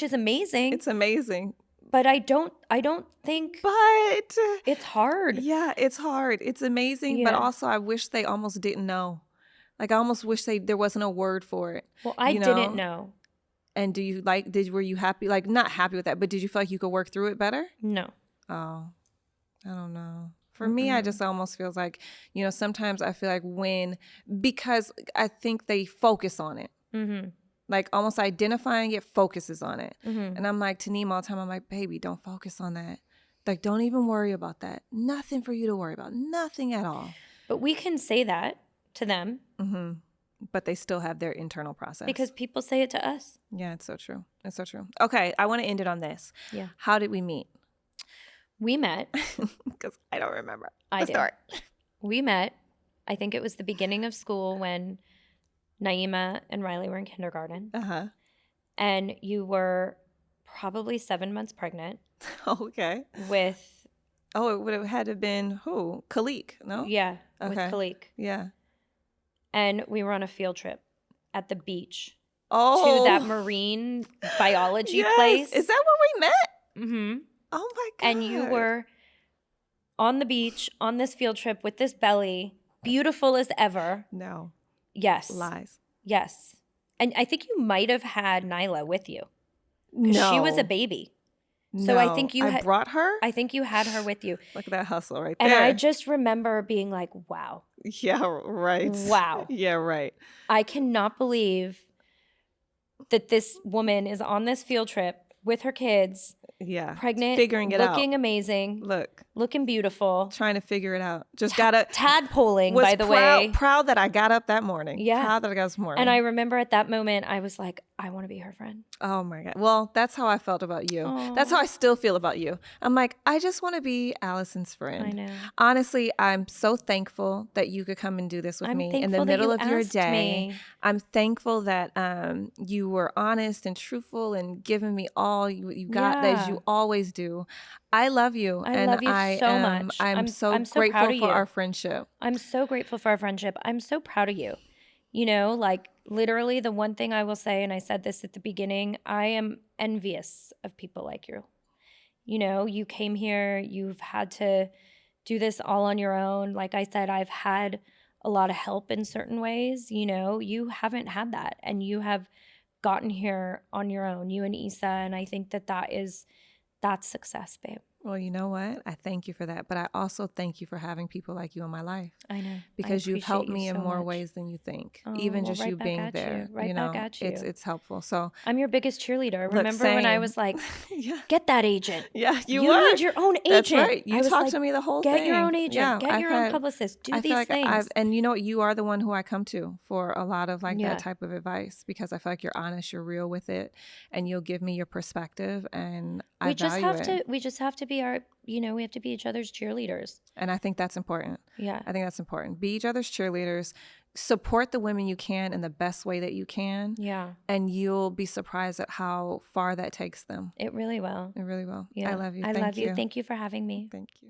is amazing. It's amazing. But I don't think But it's hard. Yeah, it's hard. It's amazing, but also I wish they almost didn't know. Like I almost wish there wasn't a word for it. Well, I didn't know. And were you happy? Like not happy with that, but did you feel like you could work through it better? No. Oh. I don't know. For me, I just almost feels like, you know, sometimes I feel like because I think they focus on it. Mm-hmm. Like almost identifying it focuses on it. Mm-hmm. And I'm like, to Neem all the time, I'm like, baby, don't focus on that. Like, don't even worry about that. Nothing for you to worry about. Nothing at all. But we can say that to them But they still have their internal process. because people say it to us. Yeah, it's so true. It's so true. Okay, I want to end it on this. Yeah. How did we meet? We met. Because I don't remember I the do. start. We met. I think it was the beginning of school when Naima and Riley were in kindergarten. Uh-huh. And you were probably 7 months pregnant Okay. with, Oh, it would have had to have been who? Khalik, no? with Okay. Khalik. Yeah. And we were on a field trip at the beach Oh. to that marine biology yes. place. Is that where we met? Mm-hmm. Oh my God. And you were on the beach on this field trip with this belly, beautiful as ever. No. Yes. Lies. Yes. And I think you might have had Nyla with you. No. She was a baby. So I No. think you brought her? I think you had her with you. Look at that hustle right And there. I just remember being like, wow. Yeah, right. Wow. Yeah, right. I cannot believe that this woman is on this field trip with her kids, Yeah. pregnant, Figuring it out. looking amazing, Look, looking beautiful. trying to figure it out. Just got to Tadpoling, was by the proud, way. proud that I got up that morning. Yeah. Proud that I got up this morning. And I remember at that moment, I was like, I want to be her friend. Oh my God. Well, that's how I felt about you. Aw. That's how I still feel about you. I'm like, I just want to be Allison's friend. I know. Honestly, I'm so thankful that you could come and do this with I'm me in thankful the that middle you of your asked day. me. I'm thankful that you were honest and truthful and giving me all you got, as Yeah. you always do. I love you. I and love you I so am, much. I'm so I'm so grateful proud of for you. our friendship. I'm so grateful for our friendship. I'm so proud of you. You know, like literally the one thing I will say, and I said this at the beginning, I am envious of people like you. You know, you came here, you've had to do this all on your own. Like I said, I've had a lot of help in certain ways. You know, you haven't had that, and you have gotten here on your own, you and Issa. And I think that's success, babe. Well, you know what? I thank you for that. But I also thank you for having people like you in my life. I know. Because you've helped appreciate me you in so more much. ways than you think. Oh, Even well, just right you back being at there. you. Right you back know, at you. It's helpful. So I'm your biggest cheerleader. Look, Remember when I same. was like, yeah. get that agent. Yeah, you You were. need your own agent. That's right. You I was talked like, to me the whole get thing. your own agent. Yeah, Get your own publicist. Do I these feel like things. and you know what? You are the one who I come to for a lot of like Yeah. that type of advice, because I feel like you're honest, you're real with it, and you'll give me your perspective, and I value it. We just have to be we have to be each other's cheerleaders. And I think that's important. Yeah. I think that's important. Be each other's cheerleaders. Support the women you can in the best way that you can. Yeah. And you'll be surprised at how far that takes them. It really will. It really will. Yeah. I love you. I Thank love you. you. Thank you for having me. Thank you.